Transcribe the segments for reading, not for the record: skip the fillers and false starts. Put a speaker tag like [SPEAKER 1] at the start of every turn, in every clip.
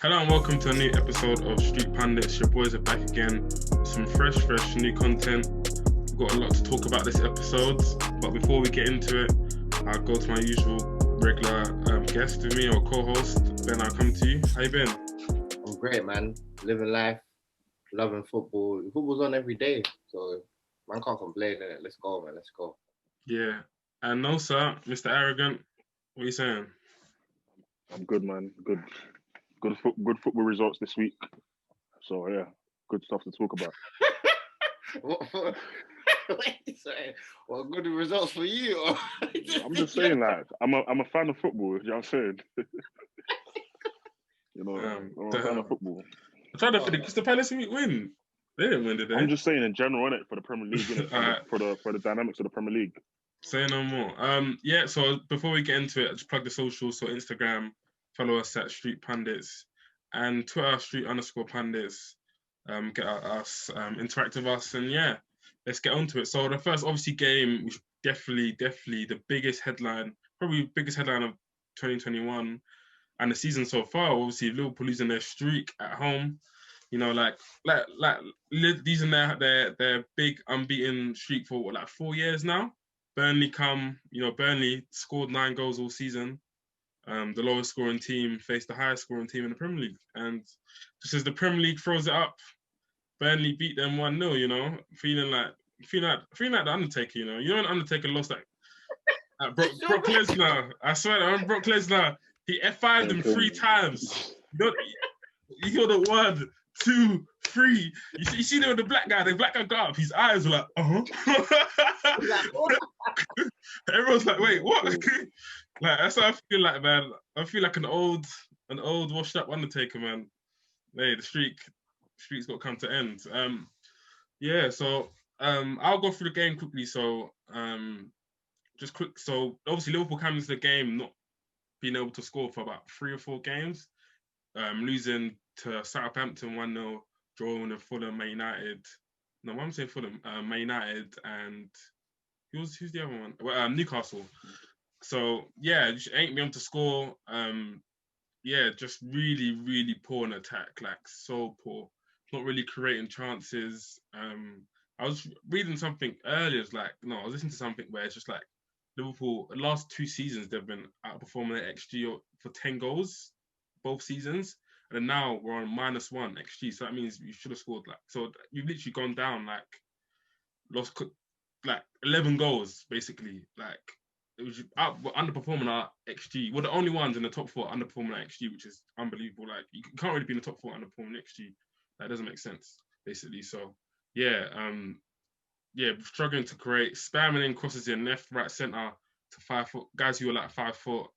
[SPEAKER 1] Hello and welcome to a new episode of Street Pundits. Your boys are back again. Some fresh new content. We've got a lot to talk about this episode. But before we get into it, I'll go to my usual regular guest with me or co-host. Ben, I'll come to you. How you been?
[SPEAKER 2] I'm great, man. Living life, loving football. Football's on every day, so man can't complain. Innit? Let's go, man. Let's go.
[SPEAKER 1] Yeah. And Nosa, Mr. Arrogant, what are you saying?
[SPEAKER 3] I'm good, man. Good football results this week. So yeah, good stuff to talk about.
[SPEAKER 2] Sorry. Well, good results for you.
[SPEAKER 3] I'm just saying, like, I'm a fan of football. You know what I'm saying? I'm a fan of football.
[SPEAKER 1] I'm trying to think. Crystal Palace win. They didn't win, did they?
[SPEAKER 3] I'm just saying in general, innit, for the Premier League, innit, for the dynamics of the Premier League.
[SPEAKER 1] Say no more. Yeah. So before we get into it, just plug the socials. So Instagram, follow us at Street Pundits, and Twitter Street_Pundits. Get us, interact with us, and yeah, let's get on to it. So the first, obviously, game, which definitely the biggest headline, probably biggest headline of 2021 and the season so far. Obviously, Liverpool losing their streak at home. You know, like these are their big unbeaten streak for 4 years now. Burnley scored 9 goals all season. The lowest scoring team faced the highest scoring team in the Premier League. And just as the Premier League throws it up, Burnley beat them 1-0, you know, feeling like the Undertaker, you know. You know when Undertaker lost Brock Lesnar. I swear, Brock Lesnar, he F5'd him 3 times. You hear the 1, 2, 3. You see there with the black guy got up, his eyes were like, Everyone's like, wait, what? Like, that's what I feel like, man. I feel like an old washed up Undertaker, man. Hey, the streak's got to come to end. So I'll go through the game quickly. So just quick. So obviously Liverpool came into the game not being able to score for about 3 or 4 games, losing to Southampton 1-0, drawing with Fulham, Man United. No, I'm saying Fulham, Man United, and who's the other one? Well, Newcastle. So yeah, just ain't been able to score. Just really poor in attack, like so poor. Not really creating chances. I was reading something earlier. I was listening to something where it's just like Liverpool, the last 2 seasons they've been outperforming their XG for 10 goals, both seasons, and then now we're on -1 XG. So that means you should have scored so you've literally gone down lost 11 goals basically. It was underperforming our XG. We're the only ones in the top 4 underperforming our XG, which is unbelievable. Like, you can't really be in the top 4 underperforming XG. That doesn't make sense, basically. So, struggling to create, spamming in crosses in left, right, centre to 5 foot guys who are 5 foot.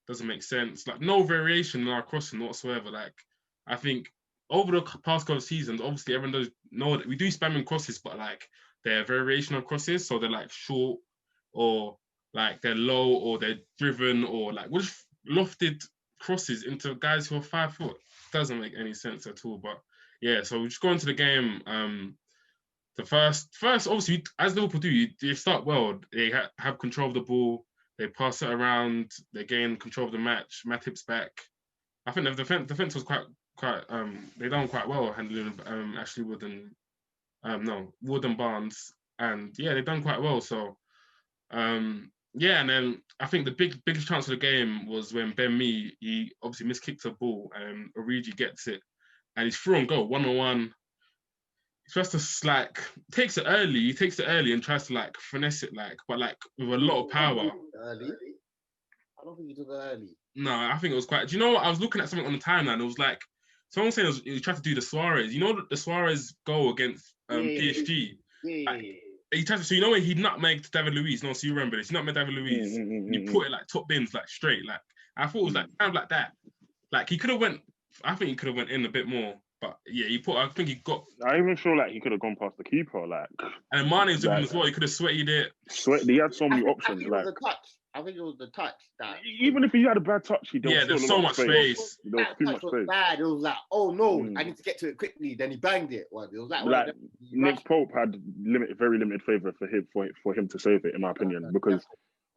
[SPEAKER 1] Doesn't make sense. Like, no variation in our crossing whatsoever. Like, I think over the past couple of seasons, obviously everyone does know that we do spam in crosses, but they're variational crosses, so they're short or they're low or they're driven or we're just lofted crosses into guys who are 5 foot. Doesn't make any sense at all. But yeah, so we just go into the game. The first, obviously, as Liverpool do, they start well. They have control of the ball. They pass it around. They gain control of the match. Matip's back. I think the defense was quite. They done quite well handling Ashley Wood and Wood and Barnes, and yeah, they've done quite well. So. And then I think the biggest chance of the game was when Ben Mee, he obviously miskicked a ball and Origi gets it and he's through on goal, 1-on-1. He's supposed to takes it early and tries to finesse it but with a lot of power.
[SPEAKER 2] Early? I don't think he took it early.
[SPEAKER 1] No, I think it was quite. Do you know what? I was looking at something on the timeline. It was someone saying he tried to do the Suarez. You know the Suarez goal against PSG?
[SPEAKER 2] Yeah.
[SPEAKER 1] He tried to, so you know when he nutmegged David Luiz? No, so you remember this. He nutmegged David Luiz. And he put it top bins, straight. I thought it was kind of like that. He could have went. I think he could have went in a bit more. But yeah, I think he got.
[SPEAKER 3] I even feel he could have gone past the keeper.
[SPEAKER 1] And Mane's with him as well. He could have sweated it.
[SPEAKER 3] He had so many options.
[SPEAKER 2] I think it was the touch that.
[SPEAKER 3] Even if he had a bad touch,
[SPEAKER 1] there's so much space.
[SPEAKER 2] There was too much space. Bad. It was oh no, I need to get to it quickly. Then he banged it. Well, it was
[SPEAKER 3] Nick Pope had very limited favour for him to save it, in my opinion, because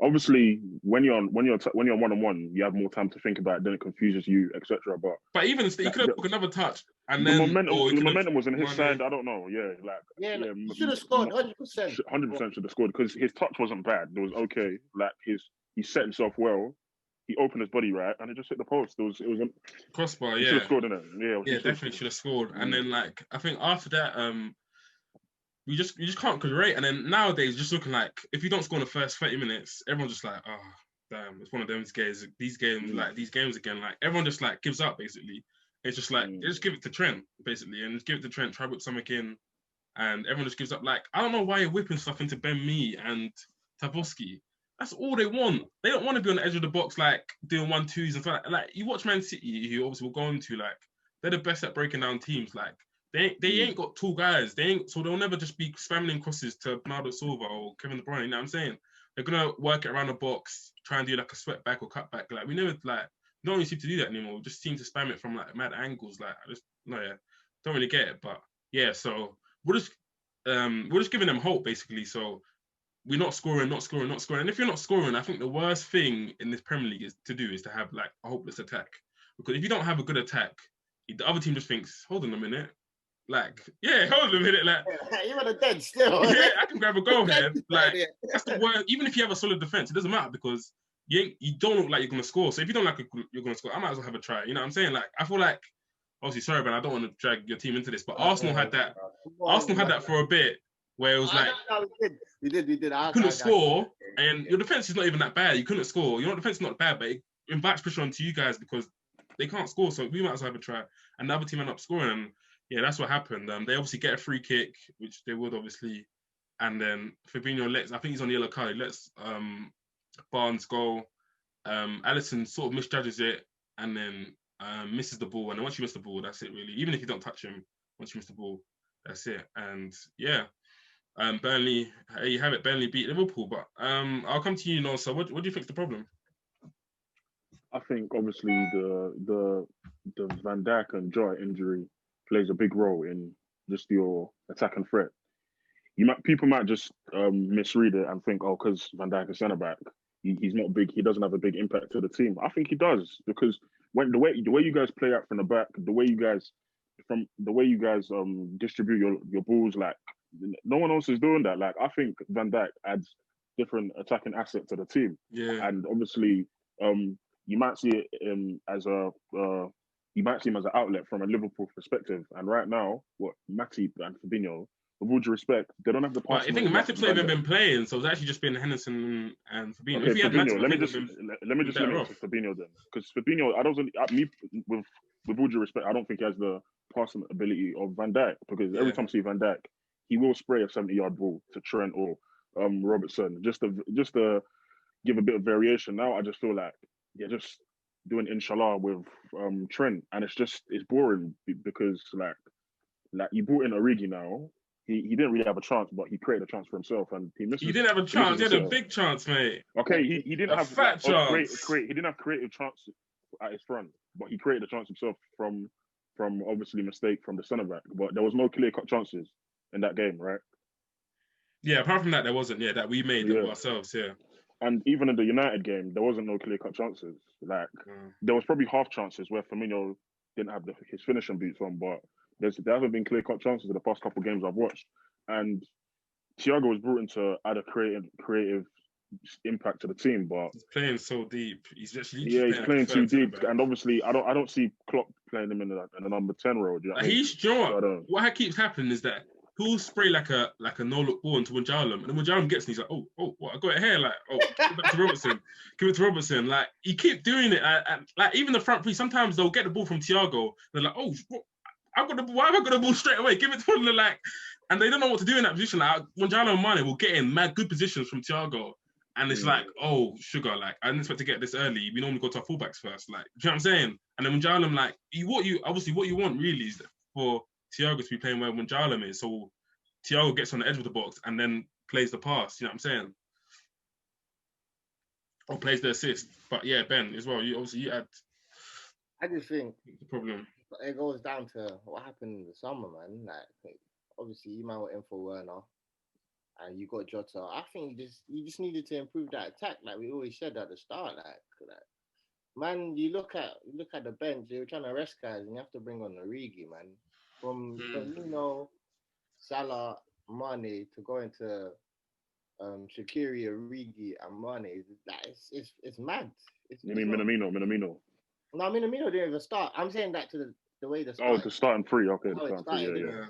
[SPEAKER 3] obviously when you're on one-on-one, you have more time to think about it, then it confuses you, etc. But
[SPEAKER 1] even he
[SPEAKER 3] like,
[SPEAKER 1] could have took another touch and
[SPEAKER 3] the
[SPEAKER 1] then,
[SPEAKER 3] momentum,
[SPEAKER 1] or he
[SPEAKER 3] the
[SPEAKER 1] could have
[SPEAKER 3] momentum was on his
[SPEAKER 1] Mane.
[SPEAKER 3] side. I don't know. Yeah,
[SPEAKER 2] he should have scored 100%.
[SPEAKER 3] 100% should have scored because his touch wasn't bad. It was okay. Like he set himself well. He opened his body right, and it just hit the post. It was a
[SPEAKER 1] Crossbar,
[SPEAKER 3] he should have scored in it. Yeah,
[SPEAKER 1] yeah, definitely should have scored. And then like I think after that, you just can't create. And then nowadays, just looking like if you don't score in the first 30 minutes, everyone's just like, oh damn, it's one of those games. These games again, like everyone just like gives up basically. It's just like just give it to Trent basically, and just give it to Trent. Try to whip something in, and everyone just gives up. Like I don't know why you're whipping stuff into Ben Mee and Taboski. That's all they want. They don't want to be on the edge of the box, like doing 1-2s and stuff. Like you watch Man City, who obviously we'll go into, like they're the best at breaking down teams. Like they ain't got tall guys. So they'll never just be spamming crosses to Bernardo Silva or Kevin De Bruyne. You know what I'm saying? They're gonna work it around the box, try and do like a sweat back or cut back. Like we never don't really seem to do that anymore. We just seem to spam it from like mad angles. Like I just don't really get it. But yeah, so we're just giving them hope basically. So we're not scoring. And if you're not scoring, I think the worst thing in this Premier League is to have like a hopeless attack. Because if you don't have a good attack, the other team just thinks, hold on a minute. Like, yeah, hold on a minute. Like,
[SPEAKER 2] you're on a dead still.
[SPEAKER 1] Yeah, I can grab a goal here. Like, that's the word. Even if you have a solid defense, it doesn't matter because you don't look like you're gonna score. So if you don't like you're gonna score, I might as well have a try. You know what I'm saying? Like, I feel like, obviously, sorry, man, I don't want to drag your team into this, but Arsenal had that. Arsenal had that for a bit where it was like,
[SPEAKER 2] we did.
[SPEAKER 1] You couldn't score, and your defense is not even that bad. You couldn't score. Your defense is not bad, but it invites pressure onto you guys because they can't score. So we might as well have a try. And the other team ended up scoring. And yeah, that's what happened. They obviously get a free kick, which they would obviously. And then Fabinho I think he's on the yellow card. He lets Barnes go. Alisson sort of misjudges it and then misses the ball. And then once you miss the ball, that's it really. Even if you don't touch him, once you miss the ball, that's it. And yeah. Burnley, you have it. Burnley beat Liverpool, but I'll come to you, Nosa. What do you think is the problem?
[SPEAKER 3] I think obviously the Van Dijk and Jota injury plays a big role in just your attack and threat. People might just misread it and think, oh, because Van Dijk is centre back, he's not big. He doesn't have a big impact to the team. I think he does because when the way you guys play out from the back, the way you guys distribute your balls, like no one else is doing that. Like I think Van Dijk adds different attacking asset to the team.
[SPEAKER 1] Yeah,
[SPEAKER 3] and obviously you might see it as an outlet from a Liverpool perspective. And right now, what Matip and Fabinho, with all due respect, they don't have the pass.
[SPEAKER 1] I think Matip's not even been playing, so it's actually just been Henderson and Fabinho.
[SPEAKER 3] Okay,
[SPEAKER 1] if he had
[SPEAKER 3] Fabinho.
[SPEAKER 1] Matip,
[SPEAKER 3] Let me just limit it to Fabinho then, because Fabinho, with all due respect, I don't think he has the passing ability of Van Dijk. Because every time I see Van Dijk, he will spray a 70-yard ball to Trent or Robertson just to give a bit of variation. Now I just feel like they're just doing inshallah with Trent, and it's boring because like you brought in Origi now. He didn't really have a chance, but he created a chance for himself, and he missed.
[SPEAKER 1] He didn't have a chance. He had a big chance, mate.
[SPEAKER 3] Okay, he didn't have
[SPEAKER 1] fat chance.
[SPEAKER 3] He didn't have creative chance at his front, but he created a chance himself from obviously mistake from the centre back. But there was no clear cut chances in that game, right?
[SPEAKER 1] Yeah, apart from that, there wasn't. Yeah, that we made ourselves. Yeah.
[SPEAKER 3] And even in the United game, there wasn't no clear cut chances. Like there was probably half chances where Firmino didn't have his finishing boots on, but there haven't been clear cut chances in the past couple of games I've watched. And Thiago was brought in to add a creative impact to the team, but
[SPEAKER 1] he's playing so deep. He's
[SPEAKER 3] playing too deep. And obviously, I don't see Klopp playing him in the number 10 role. Do you know what I mean?
[SPEAKER 1] What keeps happening is that he'll spray like a no look ball into Wijnaldum, and then Wijnaldum gets and he's like, oh, what? I got it here, like, give it to Robertson. Like he keep doing it, like even the front three. Sometimes they'll get the ball from Thiago. They're like, oh, I've got the ball. Why have I got the ball straight away? Give it to him, like, and they don't know what to do in that position. Like Wijnaldum and Mane will get in mad good positions from Thiago. And it's like, oh, sugar, like, I didn't expect to get this early. We normally go to our fullbacks first. Like, do you know what I'm saying? And then Wijnaldum, like, what you want really is for Thiago to be playing where Wijnaldum is. So Thiago gets on the edge of the box and then plays the pass. You know what I'm saying? Or plays the assist. But yeah, Ben, as well, you add.
[SPEAKER 2] I just think
[SPEAKER 1] the problem.
[SPEAKER 2] It goes down to what happened in the summer, man. Like, obviously, you man were in for Werner. and you got Jota. I think you just needed to improve that attack, like we always said at the start. Like man, you look at the bench. You're trying to rest guys, and you have to bring on Origi, man. From Firmino, Salah, Mane to go into Shaqiri, Origi, and Mane. It's mad.
[SPEAKER 3] You mean Minamino?
[SPEAKER 2] No, Minamino didn't even start. I'm saying that to the way the start.
[SPEAKER 3] Oh, the starting three. Okay,
[SPEAKER 2] the
[SPEAKER 3] starting three. Yeah.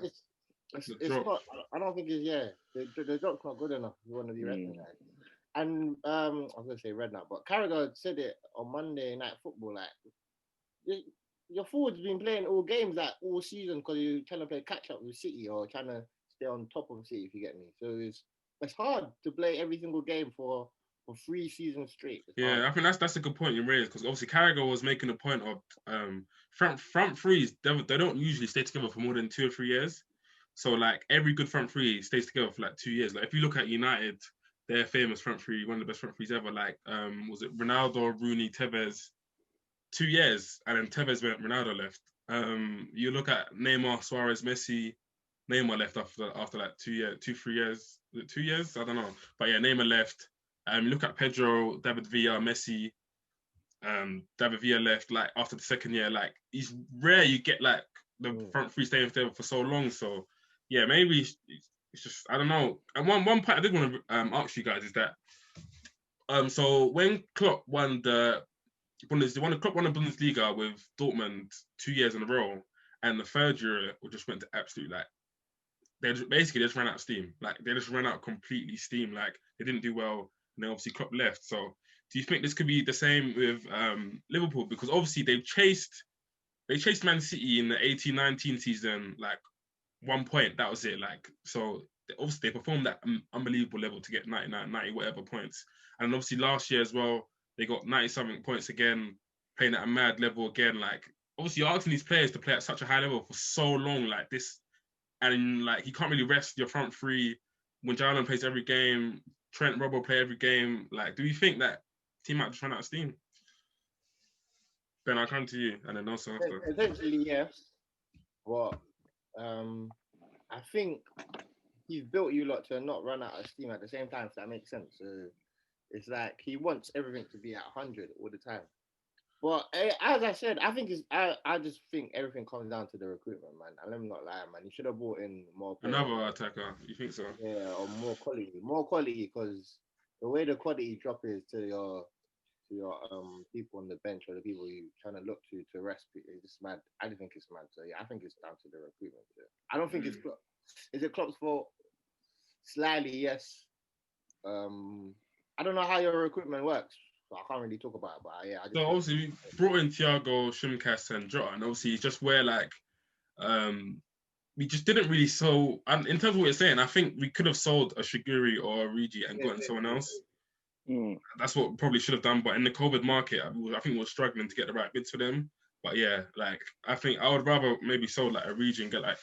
[SPEAKER 2] It's not. I don't think it's The drop's not good enough. You want to be recognized. And I was gonna say Redknapp, but Carragher said it on Monday Night Football. Like your forward's been playing all games like all season because you're trying to play catch up with City or trying to stay on top of City. If you get me, so it's hard to play every single game for 3 seasons straight.
[SPEAKER 1] I think that's a good point you raised because obviously Carragher was making a point of front threes. They don't usually stay together for more than 2 or 3 years. So like every good front three stays together for like 2 years. Like if you look at United, their famous front three, one of the best front threes ever. Like was it Ronaldo, Rooney, Tevez? 2 years, and then Tevez went, Ronaldo left. You look at Neymar, Suarez, Messi. Neymar left after like 3 years. 2 years? I don't know. But yeah, Neymar left. Look at Pedro, David Villa, Messi. David Villa left like after the second year. Like it's rare you get like the front three staying together for so long. So yeah, maybe it's just I don't know. And one point I did want to ask you guys is that so when Klopp won the Bundesliga with Dortmund 2 years in a row, and the third year just went to absolute like they just ran out of steam. Like they just ran out completely steam. Like they didn't do well, and then obviously Klopp left. So do you think this could be the same with Liverpool? Because obviously they chased Man City in the 18-19 season, like 1 point. That was it. Like so obviously they performed that unbelievable level to get 99, 90 whatever points. And obviously last year as well, they got 90-something points again, playing at a mad level again. Like, obviously, you're asking these players to play at such a high level for so long, like this. And, like, you can't really rest your front three. When Jalen plays every game, Trent, Robbo play every game. Like, do you think that team might just run out of steam? Ben, I'll come to you, and then also after.
[SPEAKER 2] Essentially, yes. But I think he's built you lot to not run out of steam at the same time, if that makes sense. So, it's like he wants everything to be at 100 all the time. But as I said, I think I just think everything comes down to the recruitment, man. And let me not lie, man. He should have brought in more players.
[SPEAKER 1] Another attacker, you think so?
[SPEAKER 2] Yeah, or more quality, because the way the quality drop is to your people on the bench or the people you trying to look to rest, it's just mad. I just think it's mad. So yeah, I think it's down to the recruitment. Yeah. I don't think it's Klopp. Is it Klopp's fault? Slightly, yes. I don't know how your recruitment works, so I can't really talk about it. But yeah,
[SPEAKER 1] so obviously we brought in Thiago, Shimkas, and Jota, and obviously it's just where like we just didn't really sell. And in terms of what you're saying, I think we could have sold a Shaqiri or a Origi and gotten someone else. That's what we probably should have done. But in the COVID market, I think we were struggling to get the right bids for them. But yeah, like I think I would rather maybe sold like a Origi and get like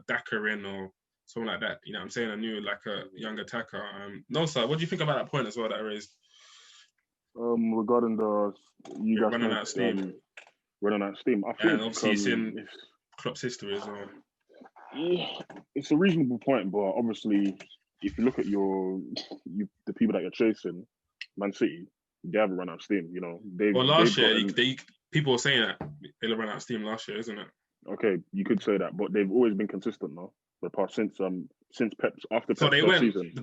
[SPEAKER 1] Daka in or something like that. You know what I'm saying? I knew like a young attacker. Nosa, what do you think about that point as well that I raised?
[SPEAKER 3] Regarding you guys
[SPEAKER 1] running out of steam.
[SPEAKER 3] Running out of steam. I think,
[SPEAKER 1] and obviously it's in Klopp's history as well.
[SPEAKER 3] Yeah, it's a reasonable point, but obviously if you look at the people that you're chasing, Man City, they haven't run out of steam. You know,
[SPEAKER 1] last year people were saying that they ran out of steam last year, isn't it?
[SPEAKER 3] Okay, you could say that, but they've always been consistent now. The past since Pep's after Pep's
[SPEAKER 1] so they
[SPEAKER 3] first
[SPEAKER 1] went
[SPEAKER 3] season.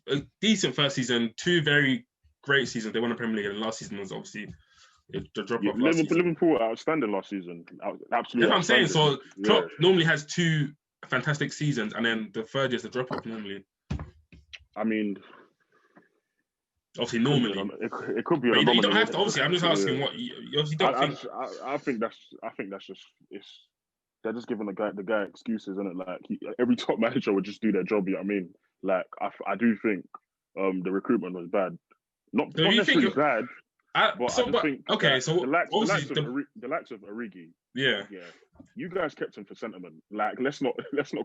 [SPEAKER 1] a decent first season, 2 very great seasons. They won the Premier League, and last season was obviously the drop off.
[SPEAKER 3] Liverpool outstanding last season, absolutely.
[SPEAKER 1] That's what I'm saying. So Klopp normally has 2 fantastic seasons, and then the third is the drop off normally.
[SPEAKER 3] I mean,
[SPEAKER 1] obviously normally
[SPEAKER 3] it could be.
[SPEAKER 1] But you don't have to. Obviously, I'm just asking what you obviously don't think.
[SPEAKER 3] I think that's just they're just giving the guy excuses, isn't it? Like every top manager would just do their job. You know what I mean? Like I do think the recruitment was bad. Not necessarily bad. The likes of Origi.
[SPEAKER 1] Yeah.
[SPEAKER 3] You guys kept him for sentiment. Like let's not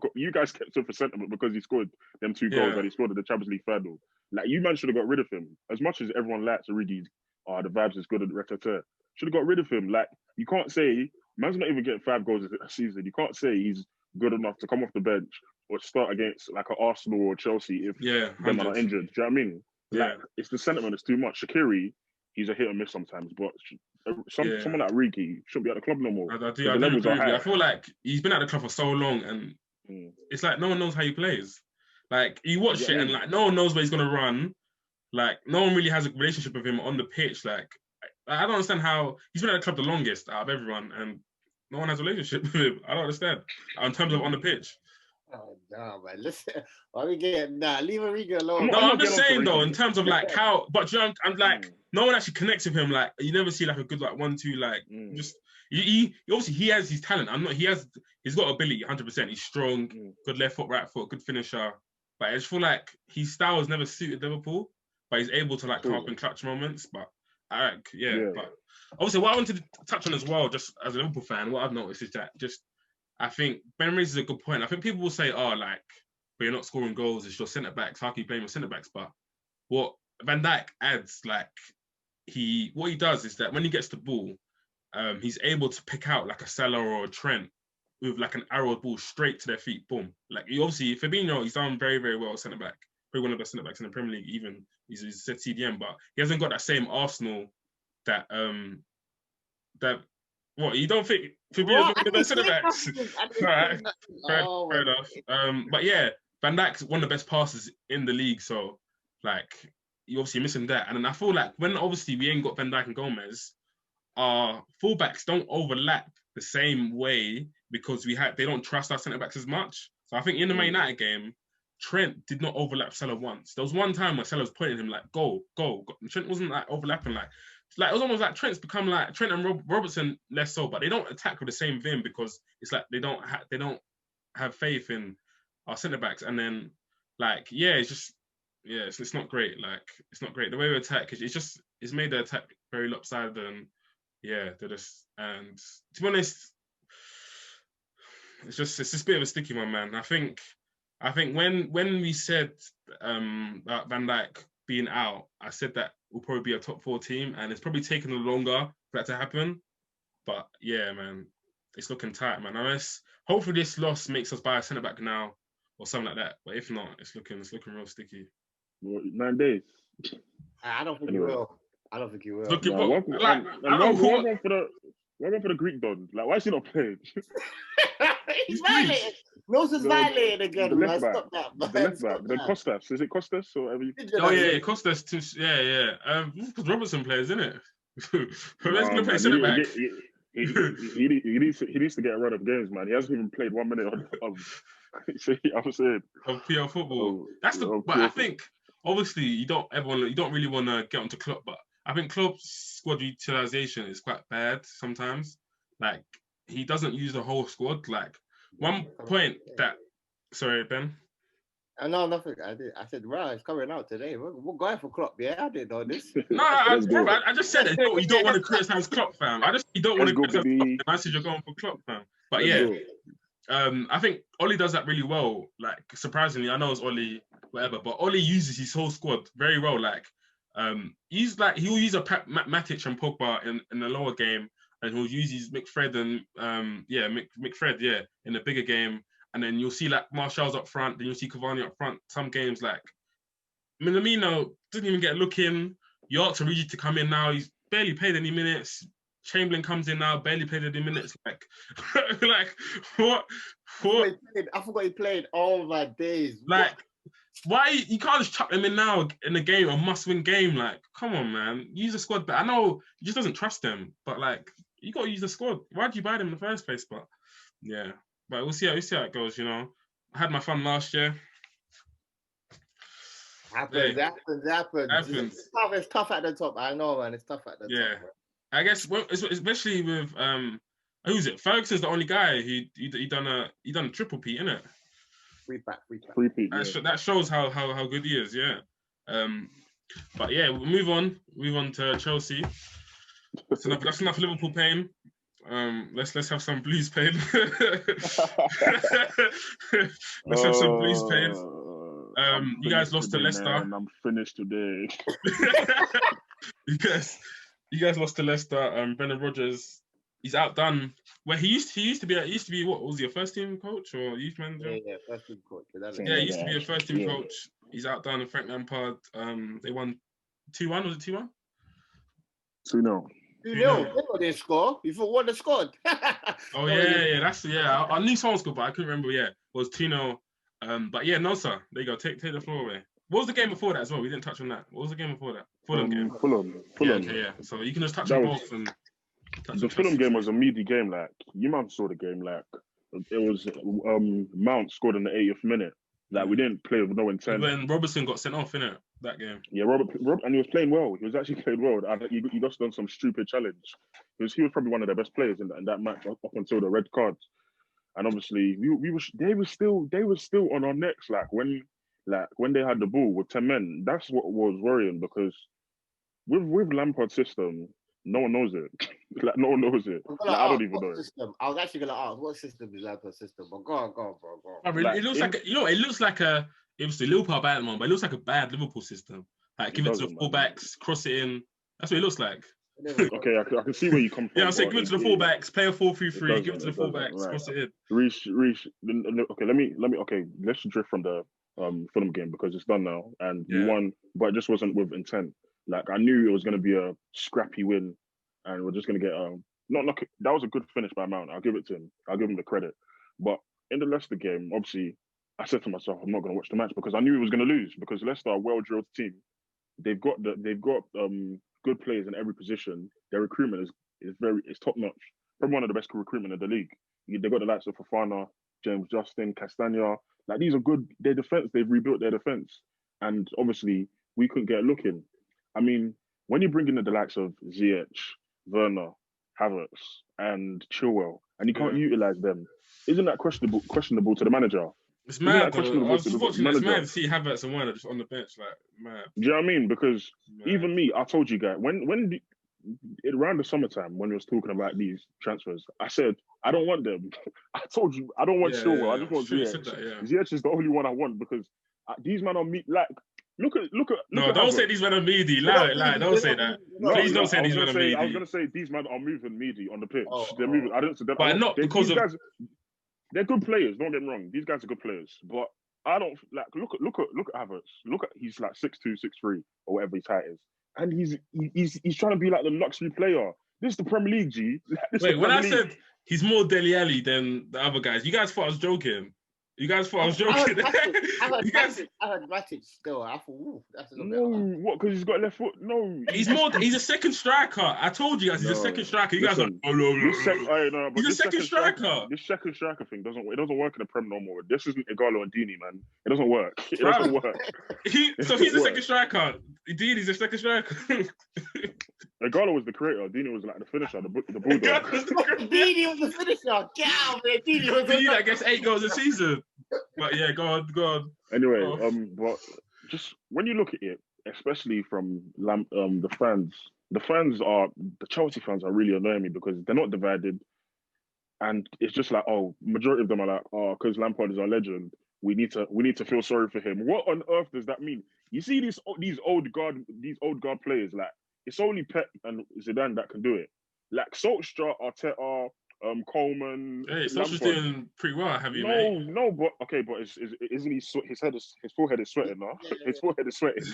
[SPEAKER 3] go. You guys kept him for sentiment because he scored them 2 goals and he scored at the Champions League final. Like you man should have got rid of him. As much as everyone likes Origi, the vibes is good at the Retateur. Should have got rid of him. Like you can't say man's not even getting 5 goals a season. You can't say he's good enough to come off the bench or start against like an Arsenal or Chelsea if them are injured. Do you know what I mean? Like it's the sentiment is too much. Shaqiri, he's a hit or miss sometimes, but someone like Origi shouldn't be at the club no more.
[SPEAKER 1] I do agree with you. I feel like he's been at the club for so long, and it's like no one knows how he plays. Like you watch it, and like no one knows where he's gonna run. Like no one really has a relationship with him on the pitch. Like I don't understand how he's been at the club the longest out of everyone, and no one has a relationship with him. I don't understand in terms of on the pitch.
[SPEAKER 2] Oh no, man! Listen, why we get leave Origi alone.
[SPEAKER 1] No, I'm just saying though, in terms of like how, but you know, I'm like no one actually connects with him. Like you never see like a good like 1-2 like just he obviously he has his talent. He's got ability 100%. He's strong, good left foot, right foot, good finisher. But I just feel like his style has never suited Liverpool. But he's able to like come up in clutch moments. But but obviously what I wanted to touch on as well, just as a Liverpool fan, what I've noticed is that I think Ben raises a good point. I think people will say, oh, like, but you're not scoring goals, it's your centre-backs. How can you blame your centre-backs? But what Van Dijk adds, like, what he does is that when he gets the ball, he's able to pick out like a Salah or a Trent with like an arrowed ball straight to their feet, boom. Like, obviously, Fabinho, he's done very, very well centre-back. Probably one of the best centre-backs in the Premier League, even. He's said CDM, but he hasn't got that same Arsenal that what, you don't think Fabinho's one of the best centre-backs? Right. Fair enough. But yeah, Van Dijk's one of the best passers in the league, so like you obviously missing that. And then I feel like when obviously we ain't got Van Dijk and Gomez, our fullbacks don't overlap the same way because they don't trust our centre-backs as much. So I think in the Man United game, Trent did not overlap Salah once. There was one time where Salah was pointing him like, go. And Trent wasn't like overlapping like it was almost like Trent's become like Trent and Robertson less so, but they don't attack with the same vim because it's like they don't have faith in our centre backs. And then like it's not great. Like it's not great the way we attack. It's made the attack very lopsided and they're just, and to be honest, it's just a bit of a sticky one, man. I think when we said about Van Dijk being out, I said that we'll probably be a top 4 team, and it's probably taken longer for that to happen. But yeah, man, it's looking tight, man. Unless hopefully this loss makes us buy a centre back now or something like that. But if not, it's looking real sticky.
[SPEAKER 3] 9 days.
[SPEAKER 2] I don't think you will. I don't think you will.
[SPEAKER 1] Looking
[SPEAKER 3] one for the Greek Don. Like, why is he not playing?
[SPEAKER 2] He's violated. Nosa's violated again.
[SPEAKER 3] The left back. The Costas. Is it Costas or whatever?
[SPEAKER 1] Costas too. Because Robertson plays, isn't it? Who's going to play centre back?
[SPEAKER 3] He needs to get a run of games, man. He hasn't even played 1 minute of I'm saying
[SPEAKER 1] of PL football. But I think obviously you don't really want to get onto Klopp, but I think Klopp's squad utilization is quite bad sometimes. Like he doesn't use the whole squad. Like one point that, sorry, Ben.
[SPEAKER 2] No, nothing. I said, right, it's coming out today. We're going for Klopp. Yeah, I didn't know this.
[SPEAKER 1] No, I just said it. You don't want to criticize Klopp, fam. You don't want to criticize Klopp. And I said you're going for Klopp, fam. But I think Oli does that really well. Like surprisingly, I know it's Oli, whatever, but Oli uses his whole squad very well. Like he'll use a Matic and Pogba in the lower game, and he'll use his McFred and McFred in the bigger game. And then you'll see like Martial's up front, then you'll see Cavani up front. Some games like Minamino doesn't even get a look in. You ask Origi to come in now, he's barely played any minutes. Chamberlain comes in now, barely played any minutes. Like what?
[SPEAKER 2] I forgot he played all my days.
[SPEAKER 1] Like, why you can't just chuck them in now in the game, a must-win game? Like, come on, man, use the squad. But I know he just doesn't trust them, but like, you got to use the squad. Why'd you buy them in the first place? But yeah. But we'll see how it goes, you know. I had my fun last year.
[SPEAKER 2] Happens. It's tough at the top. I know, man. It's tough at the top. Yeah.
[SPEAKER 1] I guess, especially with, who's it? Ferguson's the only guy he done a triple P, innit?
[SPEAKER 2] Free P.
[SPEAKER 1] That shows how good he is, yeah. But yeah, we'll move on to Chelsea. That's enough Liverpool pain. Let's have some Blues pain. Let's have some Blues pain. You guys lost to Leicester.
[SPEAKER 3] Man, I'm finished today.
[SPEAKER 1] You guys lost to Leicester. Brendan Rodgers he's outdone. Well, he used to be what was he, a first team coach or youth manager?
[SPEAKER 2] Yeah, first team coach.
[SPEAKER 1] Yeah, he used to be a first team coach. He's outdone Frank Lampard. They won 2-1. Was it 2-1?
[SPEAKER 3] 2-0.
[SPEAKER 2] 2-0. They score. You thought what they scored?
[SPEAKER 1] Oh yeah. I knew someone scored, but I couldn't remember. Yeah, it was 2-0. But yeah, Nosa. There you go. Take the floor away. What was the game before that as well? We didn't touch on that. What was the game before that? Fulham game.
[SPEAKER 3] Fulham.
[SPEAKER 1] Yeah. So you can just touch on both. And
[SPEAKER 3] the Fulham game was a meaty game. Like you man saw the game. Like it was Mount scored in the 80th minute. Like we didn't play with no intent.
[SPEAKER 1] When Robertson got sent off, innit, that game.
[SPEAKER 3] Yeah, Rob, and he was playing well. He was actually playing well. He just done some stupid challenge. He was probably one of the best players in that match up until the red cards. And obviously, they were still on our necks. Like when they had the ball with 10 men, that's what was worrying because with Lampard's system, no one knows it. Like no one knows it. Like, I don't even know.
[SPEAKER 2] System? I was actually gonna ask what system is Lampard's system, but go on, bro.
[SPEAKER 1] Like, it looks it was the Liverpool bad one, but it looks like a bad Liverpool system. Like give it to the fullbacks, cross it in. That's what it looks like.
[SPEAKER 3] Okay, I can see where you come from.
[SPEAKER 1] Yeah, I'm saying give it to the fullbacks, play a 4-3-3, give it to the fullbacks, right. Cross it in.
[SPEAKER 3] Reece. Okay, let me. Okay, let's drift from the Fulham game because it's done now and we won, but it just wasn't with intent. Like I knew it was going to be a scrappy win, and we're just going to get that was a good finish by Mount. I'll give it to him. I'll give him the credit. But in the Leicester game, obviously, I said to myself, I'm not going to watch the match because I knew it was going to lose because Leicester are a well-drilled team. They've got good players in every position. Their recruitment is top notch. Probably one of the best recruitment in the league. They've got the likes of Fofana, James Justin, Castagna. Like these are good. Their defense, they've rebuilt their defense, and obviously we couldn't get a look in. I mean, when you bring in the likes of Ziyech, Werner, Havertz, and Chilwell, and you can't utilize them, isn't that questionable to the manager?
[SPEAKER 1] It's mad. I was watching. It's mad to see Havertz and Werner just on the bench, like mad.
[SPEAKER 3] Do you know what I mean? Because even me, I told you guys around the summertime when we was talking about these transfers, I said I don't want them. I told you I don't want Chilwell. I just want Ziyech. Ziyech is the only one I want because these men are me. Like look at.
[SPEAKER 1] No, don't say these men are meaty. Lie. Don't say that. Please don't say these men are meaty.
[SPEAKER 3] I was gonna say these men are moving meaty on the pitch. They're moving. I didn't say that.
[SPEAKER 1] But not because of.
[SPEAKER 3] They're good players. Don't get me wrong. These guys are good players, but I don't like. Look at Havertz. He's like 6'2", 6'3", or whatever his height is, and he's trying to be like the luxury player. This is the Premier League, G.
[SPEAKER 1] Wait, when I said he's more Dele Alli than the other guys, you guys thought I was joking. I heard
[SPEAKER 2] Matic still. I thought, that's a
[SPEAKER 3] no, what? Because he's got left foot. No,
[SPEAKER 1] he's a second striker. I told you guys he's a second striker. You guys are he's a second striker.
[SPEAKER 3] This second striker thing doesn't work in the Prem no more. This isn't Igalo and Dini, man. It doesn't work. It doesn't work.
[SPEAKER 1] So he's a second striker. Dini's a second striker.
[SPEAKER 3] Igalo was the creator. Dini was like the finisher, the bulldog.
[SPEAKER 2] Dini was the finisher. Get out, man. Dini was
[SPEAKER 1] Dini that gets 8 goals a season. But yeah, go on.
[SPEAKER 3] Anyway, but just when you look at it, especially from the fans, the Chelsea fans are really annoying me because they're not divided, and it's just like, majority of them are like, because Lampard is our legend, we need to feel sorry for him. What on earth does that mean? You see these old guard players, like it's only Pep and Zidane that can do it. Like Solskjaer, Arteta, Coleman.
[SPEAKER 1] Hey, Solskjaer's doing pretty well, have you?
[SPEAKER 3] No, but isn't he? His forehead is sweating now. His forehead is sweating.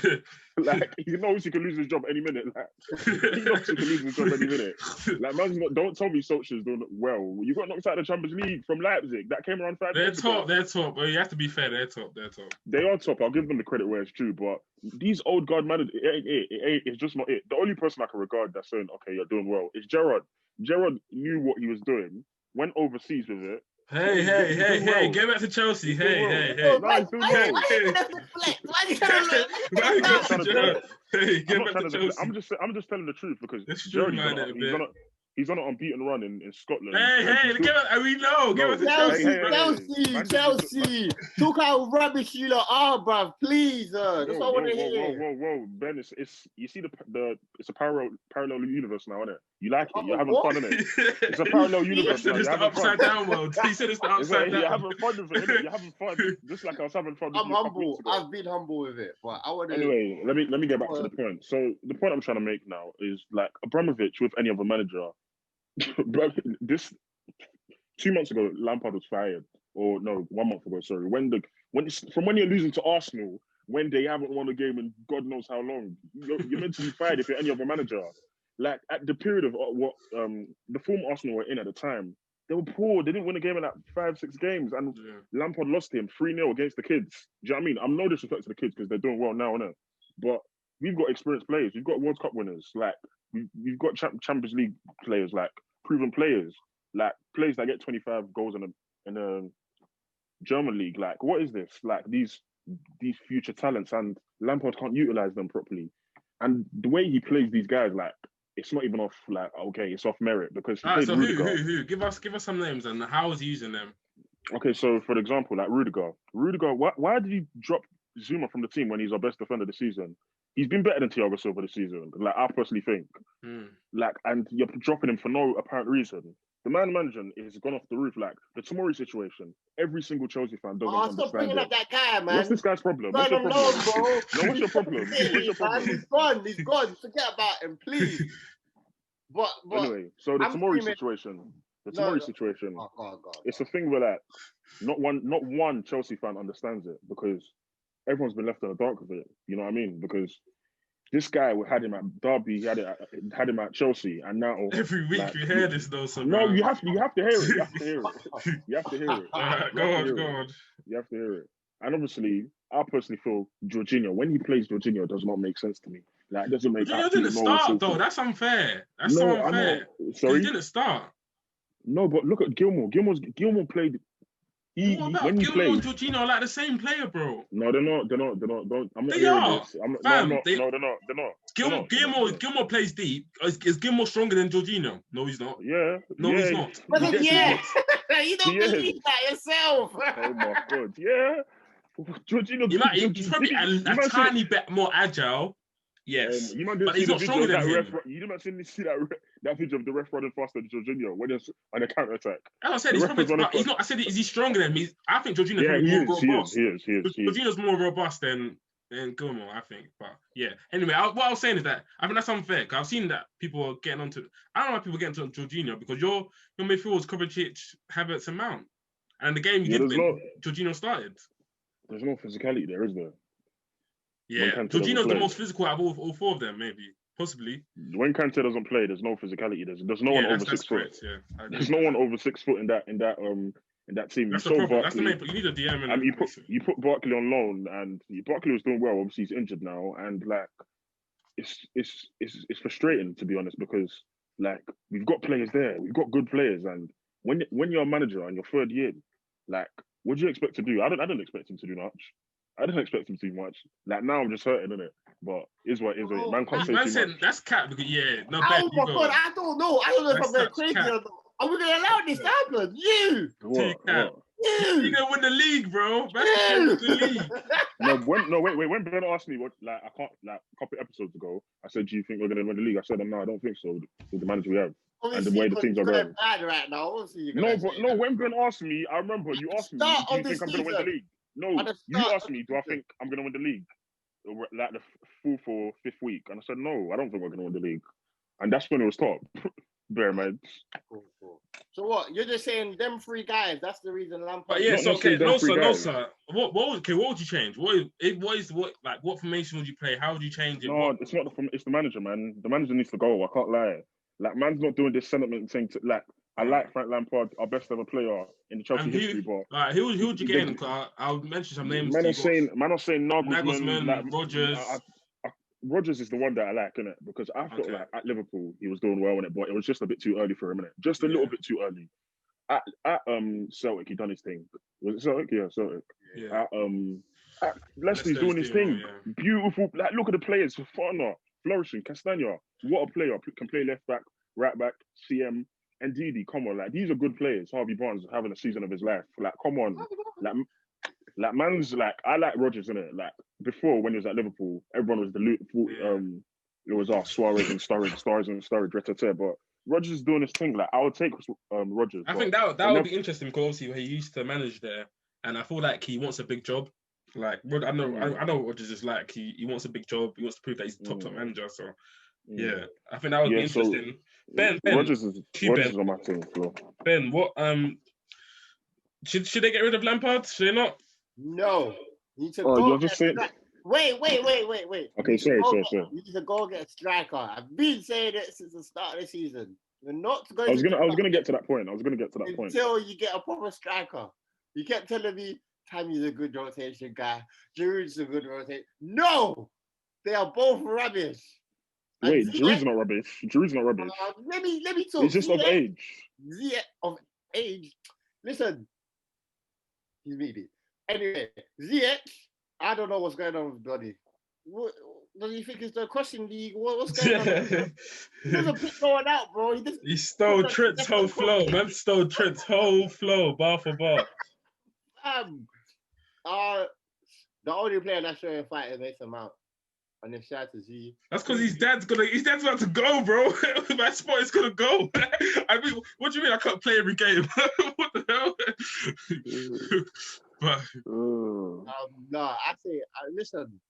[SPEAKER 3] Like he knows he can lose his job any minute. Like he knows he can lose his job any minute. Like man's not. Don't tell me Solskjaer's doing well. You got knocked out of the Champions League from Leipzig. That came around 5 years ago.
[SPEAKER 1] They're top. Well, you have to be fair. They're top.
[SPEAKER 3] They are top. I'll give them the credit where it's true. But these old guard managers, it's just not it. The only person I can regard that's saying, okay, you're doing well, is Gerrard. Gerrard knew what he was doing, went overseas with it.
[SPEAKER 1] Hey, get back to Chelsea. Hey.
[SPEAKER 2] Why you trying to
[SPEAKER 1] Chelsea.
[SPEAKER 3] I'm just telling the truth because he's on an unbeaten run in Scotland.
[SPEAKER 1] Hey, get back. We know. Get back
[SPEAKER 2] to Chelsea. Talk how rubbish you lot are, bruv. Please, that's what I want to hear.
[SPEAKER 3] Whoa, Ben, it's you see it's a parallel universe now, isn't it? You like it? You're having fun, isn't it? It's a parallel universe.
[SPEAKER 1] It's the upside down world. He said it's the upside down.
[SPEAKER 3] You're having fun with it, innit? You're having fun, just like I was having fun.
[SPEAKER 2] I'm humble. I've been humble with it, but I want to.
[SPEAKER 3] Anyway, let me get back to the point. So the point I'm trying to make now is like Abramovich with any other manager, But this 2 months ago, Lampard was fired, or no, 1 month ago. Sorry, from when you're losing to Arsenal, when they haven't won a game in God knows how long, you're meant to be fired if you're any other manager. Like at the period of what the form Arsenal were in at the time, they were poor. They didn't win a game in like 5-6 games, and Lampard lost him 3-0 against the kids. Do you know what I mean? I'm no disrespect to the kids because they're doing well now, innit? But we've got experienced players. We've got World Cup winners. Like we've got Champions League players, like proven players, like players that get 25 goals in a German league. Like what is this? Like these future talents, and Lampard can't utilize them properly. And the way he plays these guys, like it's not even off. Like okay, it's off merit because he played
[SPEAKER 1] so
[SPEAKER 3] Rudiger.
[SPEAKER 1] who? Give us some names and how is he using them?
[SPEAKER 3] Okay, so for example, like Rudiger, why did he drop Zuma from the team when he's our best defender this season? He's been better than Thiago Silva this season. Like I personally think. Like, and you're dropping him for no apparent reason. The man management is gone off the roof. Like the Tomori situation, every single Chelsea fan doesn't understand.
[SPEAKER 2] Stop bringing up that guy, man.
[SPEAKER 3] What's this guy's problem?
[SPEAKER 2] What's your problem? Bro.
[SPEAKER 3] No, what's your problem? What's your problem?
[SPEAKER 2] He's gone. He's gone. Forget about him, please. But
[SPEAKER 3] anyway, so the Tomori situation.
[SPEAKER 2] Oh, God.
[SPEAKER 3] It's a thing where like not one Chelsea fan understands it because everyone's been left in the dark with it. You know what I mean? Because this guy had him at Derby, had him at Chelsea, and now
[SPEAKER 1] every week you hear this though.
[SPEAKER 3] No, you have to hear it. You have to hear it. You have to hear it.
[SPEAKER 1] Go on.
[SPEAKER 3] You have to hear it. And obviously, I personally feel Jorginho, when he plays Jorginho, does not make sense to me. Like, it doesn't make sense.
[SPEAKER 1] Jorginho didn't start though. That's unfair. That's so unfair.
[SPEAKER 3] Sorry,
[SPEAKER 1] he didn't start.
[SPEAKER 3] No, but look at Gilmour. Gilmour played.
[SPEAKER 1] When he played, and Jorginho are like the same player, bro.
[SPEAKER 3] No, they're not. I'm not
[SPEAKER 1] they
[SPEAKER 3] hearing
[SPEAKER 1] are.
[SPEAKER 3] this. They're not.
[SPEAKER 1] Gilmour plays deep. Is Gilmour stronger than Jorginho? No, he's not.
[SPEAKER 3] Yeah.
[SPEAKER 1] No, he's not.
[SPEAKER 2] But you don't believe that yourself.
[SPEAKER 3] Oh my God. Yeah. Jorginho.
[SPEAKER 1] He's probably a tiny bit more agile. Yes, but he's not stronger than him.
[SPEAKER 3] You didn't see that video of the ref running faster than Jorginho when it's on a counter attack.
[SPEAKER 1] As I said, he's not. I said, is he stronger than me? I think Jorginho's
[SPEAKER 3] more robust. He is.
[SPEAKER 1] Jorginho's more robust than Gilmour, I think. But yeah. Anyway, what I was saying is that I think that's unfair because I've seen that people are getting onto. I don't know why people get onto Jorginho because your midfielders Kovacic, Havertz, and Mount, and the game Jorginho started.
[SPEAKER 3] There's no physicality there, is there?
[SPEAKER 1] Yeah, Jorginho's the most physical out of all four of them, maybe, possibly.
[SPEAKER 3] When Kante doesn't play, there's no physicality. There's no one over 6 foot. Yeah, there's no one over 6 foot in that team.
[SPEAKER 1] That's the problem. That's the main. You need a DM.
[SPEAKER 3] And you put Barkley on loan, and Barkley was doing well. Obviously, he's injured now, and like it's frustrating to be honest because like we've got players there, we've got good players, and when you're a manager and your third year, like what do you expect to do? I don't expect him to do much. I didn't expect him to do much. Like now, I'm just hurting, innit? But is what is it. Man can't say too much.
[SPEAKER 1] That's cap. Yeah. No,
[SPEAKER 2] oh my God, I don't know. I don't know if I'm going crazy or not. Are we going to allow this to happen? You.
[SPEAKER 3] What?
[SPEAKER 1] You're gonna win the league, bro. Win the league.
[SPEAKER 3] When Ben asked me what, like, I can't, like, a couple episodes ago, I said, "Do you think we're gonna win the league?" I said, "No, I don't think so." With the manager we have. Obviously, and the way the teams are going.
[SPEAKER 2] Right now.
[SPEAKER 3] No. When Ben asked me, I remember you asked me, "Do you think I'm gonna win the league?" No, you asked me, "Do I think I'm gonna win the league?" Like the 4th or 5th week, and I said, "No, I don't think we're gonna win the league." And that's when it was top. Bare man.
[SPEAKER 2] Cool. So what? You're just saying them 3 guys? That's the reason Lampard.
[SPEAKER 1] But yeah, so okay, Nosa. What would you change? What formation would you play? How would you change it?
[SPEAKER 3] No, it's not it's the manager, man. The manager needs to go. I can't lie. Like, man's not doing this sentiment thing to like. I like Frank Lampard, our best ever player in the Chelsea history, but
[SPEAKER 1] who would you get in? I'll mention some names.
[SPEAKER 3] Man, I'm saying
[SPEAKER 1] Nagelsmann,
[SPEAKER 3] like,
[SPEAKER 1] Rodgers.
[SPEAKER 3] Rodgers is the one that I like, innit? Because I felt like at Liverpool he was doing well in it, but it was just a bit too early for him, innit? Just a little bit too early. At Celtic, he done his thing. Was it Celtic? Yeah, Celtic.
[SPEAKER 1] Yeah.
[SPEAKER 3] At Leicester's doing his thing. Yeah. Beautiful. Like, look at the players. Fofana, flourishing. Castagna, what a player. Can play left back, right back, CM. And Didi, come on, like, these are good players. Harvey Barnes having a season of his life. Like, come on. Like man's like, I like Rodgers, innit? Like, before when he was at Liverpool, everyone was it was Suarez and Sturridge, but Rodgers is doing his thing. Like, I would take Rodgers.
[SPEAKER 1] I think that would be interesting because obviously he used to manage there, and I feel like he wants a big job. Like, I know what Rodgers is like. He wants a big job. He wants to prove that he's top manager. So Yeah, I think that would be interesting. So Ben,
[SPEAKER 3] Rodgers is on my team floor.
[SPEAKER 1] Ben, what should they get rid of Lampard? Should they not?
[SPEAKER 2] No, you need to go.
[SPEAKER 3] You're just saying.
[SPEAKER 2] Wait.
[SPEAKER 3] Okay, sorry.
[SPEAKER 2] You need to go get a striker. I've been saying it since the start of the season. You're not going.
[SPEAKER 3] I was gonna get to that point.
[SPEAKER 2] Until you get a proper striker. You kept telling me Tammy's a good rotation guy. Giroud's a good rotation. No, they are both rubbish.
[SPEAKER 3] Wait, Giroud's not rubbish.
[SPEAKER 2] Let me talk.
[SPEAKER 3] It's just of age.
[SPEAKER 2] Of age. Listen, he's meaty. Anyway, Ziyech, I don't know what's going on with Bloody. What does he think it's the crossing league? What's going on? He doesn't pick going out, bro.
[SPEAKER 1] He stole Trent's whole flow. Man stole Trent's whole flow, bar for bar.
[SPEAKER 2] The only player that's showing fight is Mason Mount. And then shout out to Z.
[SPEAKER 1] That's because his dad's about to go, bro. My spot is gonna go. I mean, what do you mean I can't play every game? What the hell? But
[SPEAKER 2] I say, listen,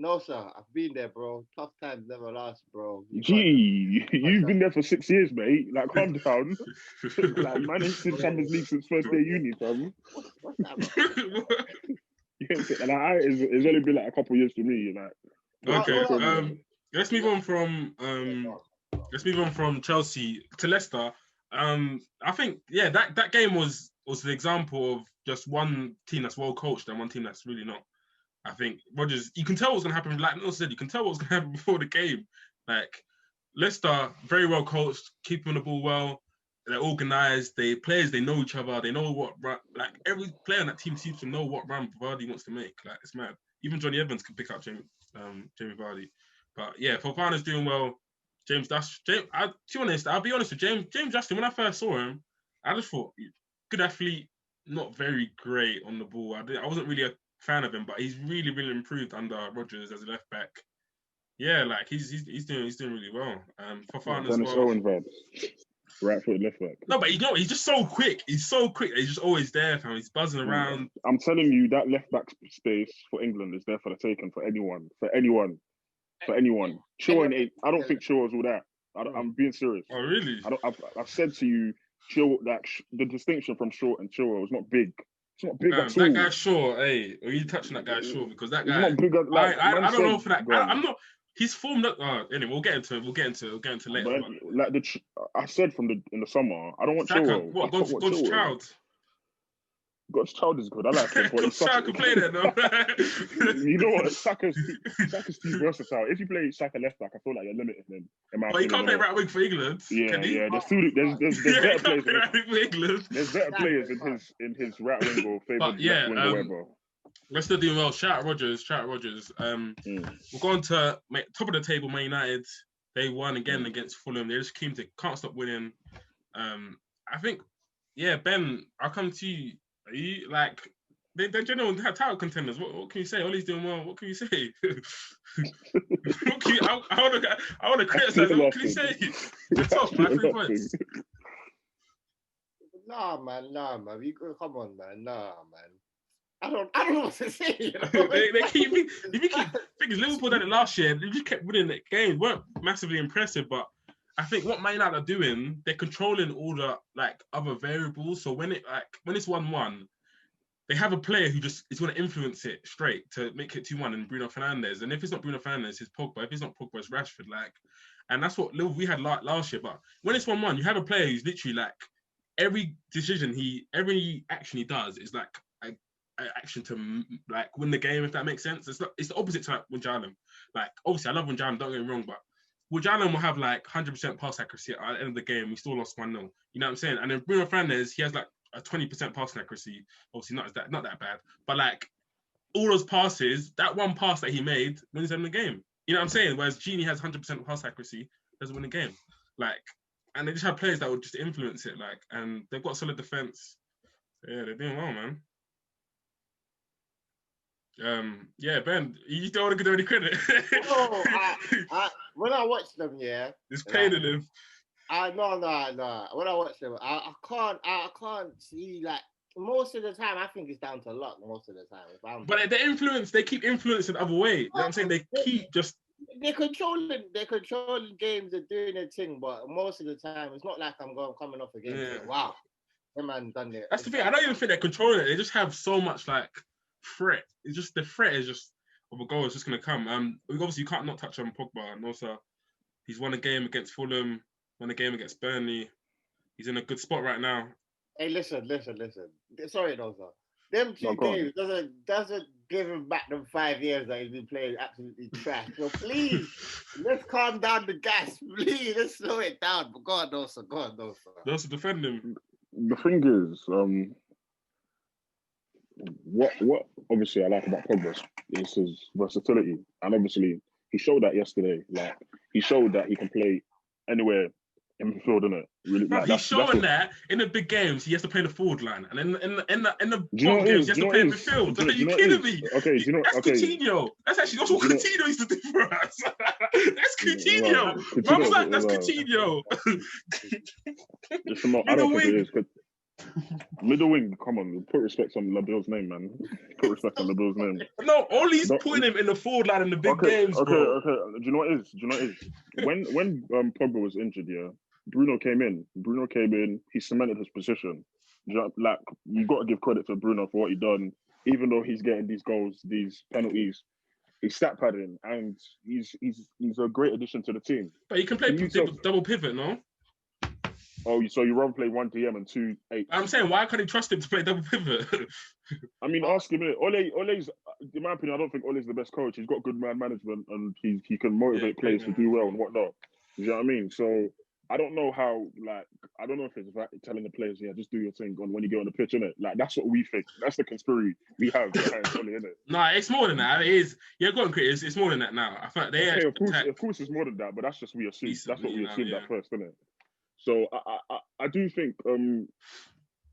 [SPEAKER 2] Nosa, I've been there, bro. Tough times never last, bro.
[SPEAKER 3] You've been there for 6 years, mate. Like, calm down. Like, managed the Champions League since first day uni, fam.
[SPEAKER 2] What's that, bro?
[SPEAKER 3] It's only been like a couple of years for me, like.
[SPEAKER 1] Okay. Let's move on from Chelsea to Leicester. I think that game was an example of just one team that's well coached and one team that's really not. I think Rodgers, you can tell what's gonna happen. Like Nosa said, you can tell what's gonna happen before the game. Like Leicester, very well coached, keeping the ball well. They're organised. They know each other. They know what like every player on that team seems to know what run Vardy wants to make. Like it's mad. Even Johnny Evans could pick up Jamie Vardy. But yeah, Fofana's doing well. To be honest, I'll be honest with James Justin, when I first saw him, I just thought, good athlete, not very great on the ball. I wasn't really a fan of him, but he's really, really improved under Rodgers as a left back. Yeah, like he's doing really well. Fofana as well.
[SPEAKER 3] Owen vibes. Right foot, left back.
[SPEAKER 1] No, but he's just so quick. He's so quick. He's just always there, fam. He's buzzing around.
[SPEAKER 3] I'm telling you, that left back space for England is there for the taking for anyone. Chilwell, I don't think Chilwell's all that. I'm being serious.
[SPEAKER 1] Oh, really?
[SPEAKER 3] I've said to you, Chilwell, like the distinction from Short and Chilwell is not big. It's not big at all.
[SPEAKER 1] That guy Short, hey, are you touching that guy Short? Because that guy,
[SPEAKER 3] not big.
[SPEAKER 1] I don't know for that. I'm not. He's formed up. Anyway, we'll get into it. We'll get into later.
[SPEAKER 3] But, like I said in the summer, I don't want Chilwell.
[SPEAKER 1] What? God's child.
[SPEAKER 3] God's child is good. I like him.
[SPEAKER 1] God's child can play there, no.
[SPEAKER 3] You know what? Saka's too versatile. If you play Saka left back, I feel like you're limiting him.
[SPEAKER 1] But he can't play right wing for England.
[SPEAKER 3] Yeah. There's better players. There's better players in his right wing or favourite left wing or whatever.
[SPEAKER 1] We're still doing well. Shout out Rodgers. We're going to top of the table, Man United. They won again against Fulham. They just can't stop winning. I think, Ben, I'll come to you. Are you like they're general title contenders? What can you say? Ollie's doing well. What can you say? I want to criticize. What can you say? They're top, man. 3 points.
[SPEAKER 2] Nah, man. Come on, man. Nah, man. I don't know what to say. You know?
[SPEAKER 1] they keep. If you keep thinking Liverpool done it last year, they just kept winning the game. Weren't massively impressive, but I think what Man United are doing, they're controlling all the like other variables. So when it's 1-1, they have a player who just is going to influence it straight to make it 2-1, and Bruno Fernandes. And if it's not Bruno Fernandes, it's Pogba. If it's not Pogba, it's Rashford. Like, and that's what we had last year. But when it's 1-1, you have a player who's literally like every action he does is like an action to like win the game. If that makes sense, it's the opposite to like Wijnaldum. Like obviously, I love Wijnaldum. Don't get me wrong, but Wijnaldum will have like 100% pass accuracy at the end of the game. We still lost 1-0. You know what I'm saying? And then Bruno Fernandes, he has like a 20% passing accuracy. Obviously, not that bad. But like all those passes, that one pass that he made wins them the game. You know what I'm saying? Whereas Gini has 100% pass accuracy, doesn't win the game. Like, and they just have players that would just influence it. Like, and they've got solid defense. So, yeah, they're doing well, man. Ben, you don't want to give them any credit.
[SPEAKER 2] When I watch them,
[SPEAKER 1] it's pain in them.
[SPEAKER 2] No. When I watch them, I can't see like most of the time. I think it's down to luck most of the time.
[SPEAKER 1] But they keep influencing the other way. You know what I'm saying? They keep just
[SPEAKER 2] they're controlling games, they're doing their thing, but most of the time it's not like coming off a game saying, wow, that man done it.
[SPEAKER 1] That's the thing. I don't even think they're controlling it. They just have so much like threat. It's just the threat is just of a goal is just gonna come. Obviously you can't not touch on Pogba. Nosa, he's won a game against Fulham, won a game against Burnley. He's in a good spot right now.
[SPEAKER 2] Hey, listen. Sorry, Nosa. Them 2 games doesn't give him back them 5 years that he's been playing absolutely trash. So please, let's calm down the gas. Please, let's slow it down. But go on, Nosa.
[SPEAKER 1] Nosa, defend him.
[SPEAKER 3] The thing is, what obviously I like about Pogba is his versatility, and obviously he showed that yesterday. Like he showed that he can play anywhere in midfield, innit? Really,
[SPEAKER 1] like, he's showing that in the big games he has to play the forward line, and in the bottom games he has to play midfield. Are you kidding me?
[SPEAKER 3] Okay,
[SPEAKER 1] that's Coutinho. That's what Coutinho used to do for us. That's Coutinho. Mum's like, that's Coutinho.
[SPEAKER 3] I don't think it is. Middle wing, come on, put respect on Labille's name, man. Put respect on Labille's name.
[SPEAKER 1] No, Ollie's putting him in the forward line in the big games, bro.
[SPEAKER 3] Okay. Do you know what it is? When Pogba was injured, Bruno came in. He cemented his position. Like you got to give credit to Bruno for what he done. Even though he's getting these goals, these penalties, he's stat padding, and he's a great addition to the team.
[SPEAKER 1] But he can play double pivot, no?
[SPEAKER 3] Oh, so you rather play 1 DM and 2 8?
[SPEAKER 1] I'm saying, why can't he trust him to play double pivot?
[SPEAKER 3] I mean, ask him. Ole's, in my opinion, I don't think Ole's the best coach. He's got good man management, and he can motivate players to do well and whatnot. You know what I mean? So I don't know how. Like, I don't know if it's about telling the players, just do your thing when you get on the pitch, innit? Like, that's what we think. That's the conspiracy we have behind Ole, innit?
[SPEAKER 1] No, it's more than that. It is. Yeah, go on, Chris. It's more than that now. I thought they
[SPEAKER 3] of course, it's more than that, but that's just we assume. That's what we assumed at first, innit? So I do think when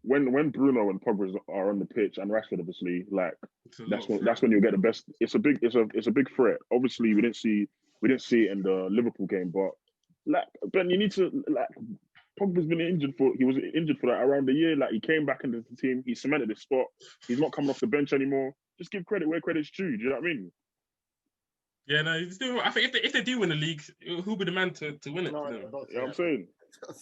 [SPEAKER 3] Bruno and Pogba are on the pitch and Rashford obviously, like that's when you get the best. It's a big threat. Obviously we didn't see it in the Liverpool game, but like Ben, you need to like Pogba's been injured for like around a year. Like he came back into the team, he cemented his spot. He's not coming off the bench anymore. Just give credit where credit's due. Do you know what I mean?
[SPEAKER 1] Yeah, no, he's doing. I think if they do win the league, who'll be the man to win it?
[SPEAKER 3] Yeah, I'm saying.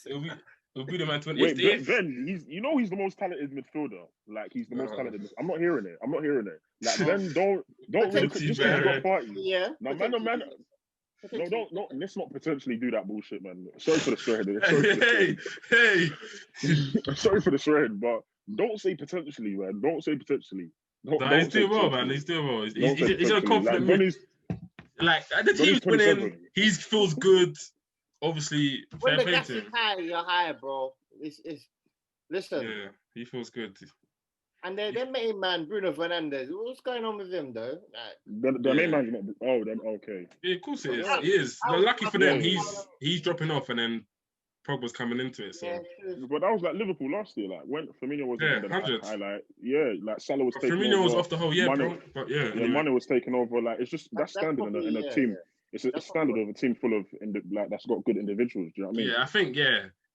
[SPEAKER 1] It'll be the man to win.
[SPEAKER 3] Wait, Ben, he's the most talented midfielder. Like he's the most talented. I'm not hearing it. Like Ben, don't really just because you got party.
[SPEAKER 2] Yeah.
[SPEAKER 3] No, man. No, don't. Let's not potentially do that bullshit, man. Sorry for the shred.
[SPEAKER 1] Hey.
[SPEAKER 3] Sorry for the shred, but don't say potentially, man. Don't say potentially.
[SPEAKER 1] He's doing well, man. He's doing well. He's in a confident. Like the team's winning. He feels good. Obviously,
[SPEAKER 2] when the gas is high, you're high, bro. It's listen.
[SPEAKER 1] Yeah, he feels good.
[SPEAKER 2] And their main man, Bruno Fernandes, what's going on with him though?
[SPEAKER 3] The main man's not. Oh, then okay.
[SPEAKER 1] Yeah, of course it is. He is. They're lucky for them. He's dropping off, and then Pogba's coming into it. So,
[SPEAKER 3] but that was like Liverpool last year. Like when Firmino was highlight. Yeah, like Salah was taking
[SPEAKER 1] Firmino
[SPEAKER 3] over.
[SPEAKER 1] was off the whole year, bro. But
[SPEAKER 3] Mane was taking over. Like it's just that's standard in a team. It's standard of a team full of that's got good individuals. Do you know what I mean?
[SPEAKER 1] Yeah, I think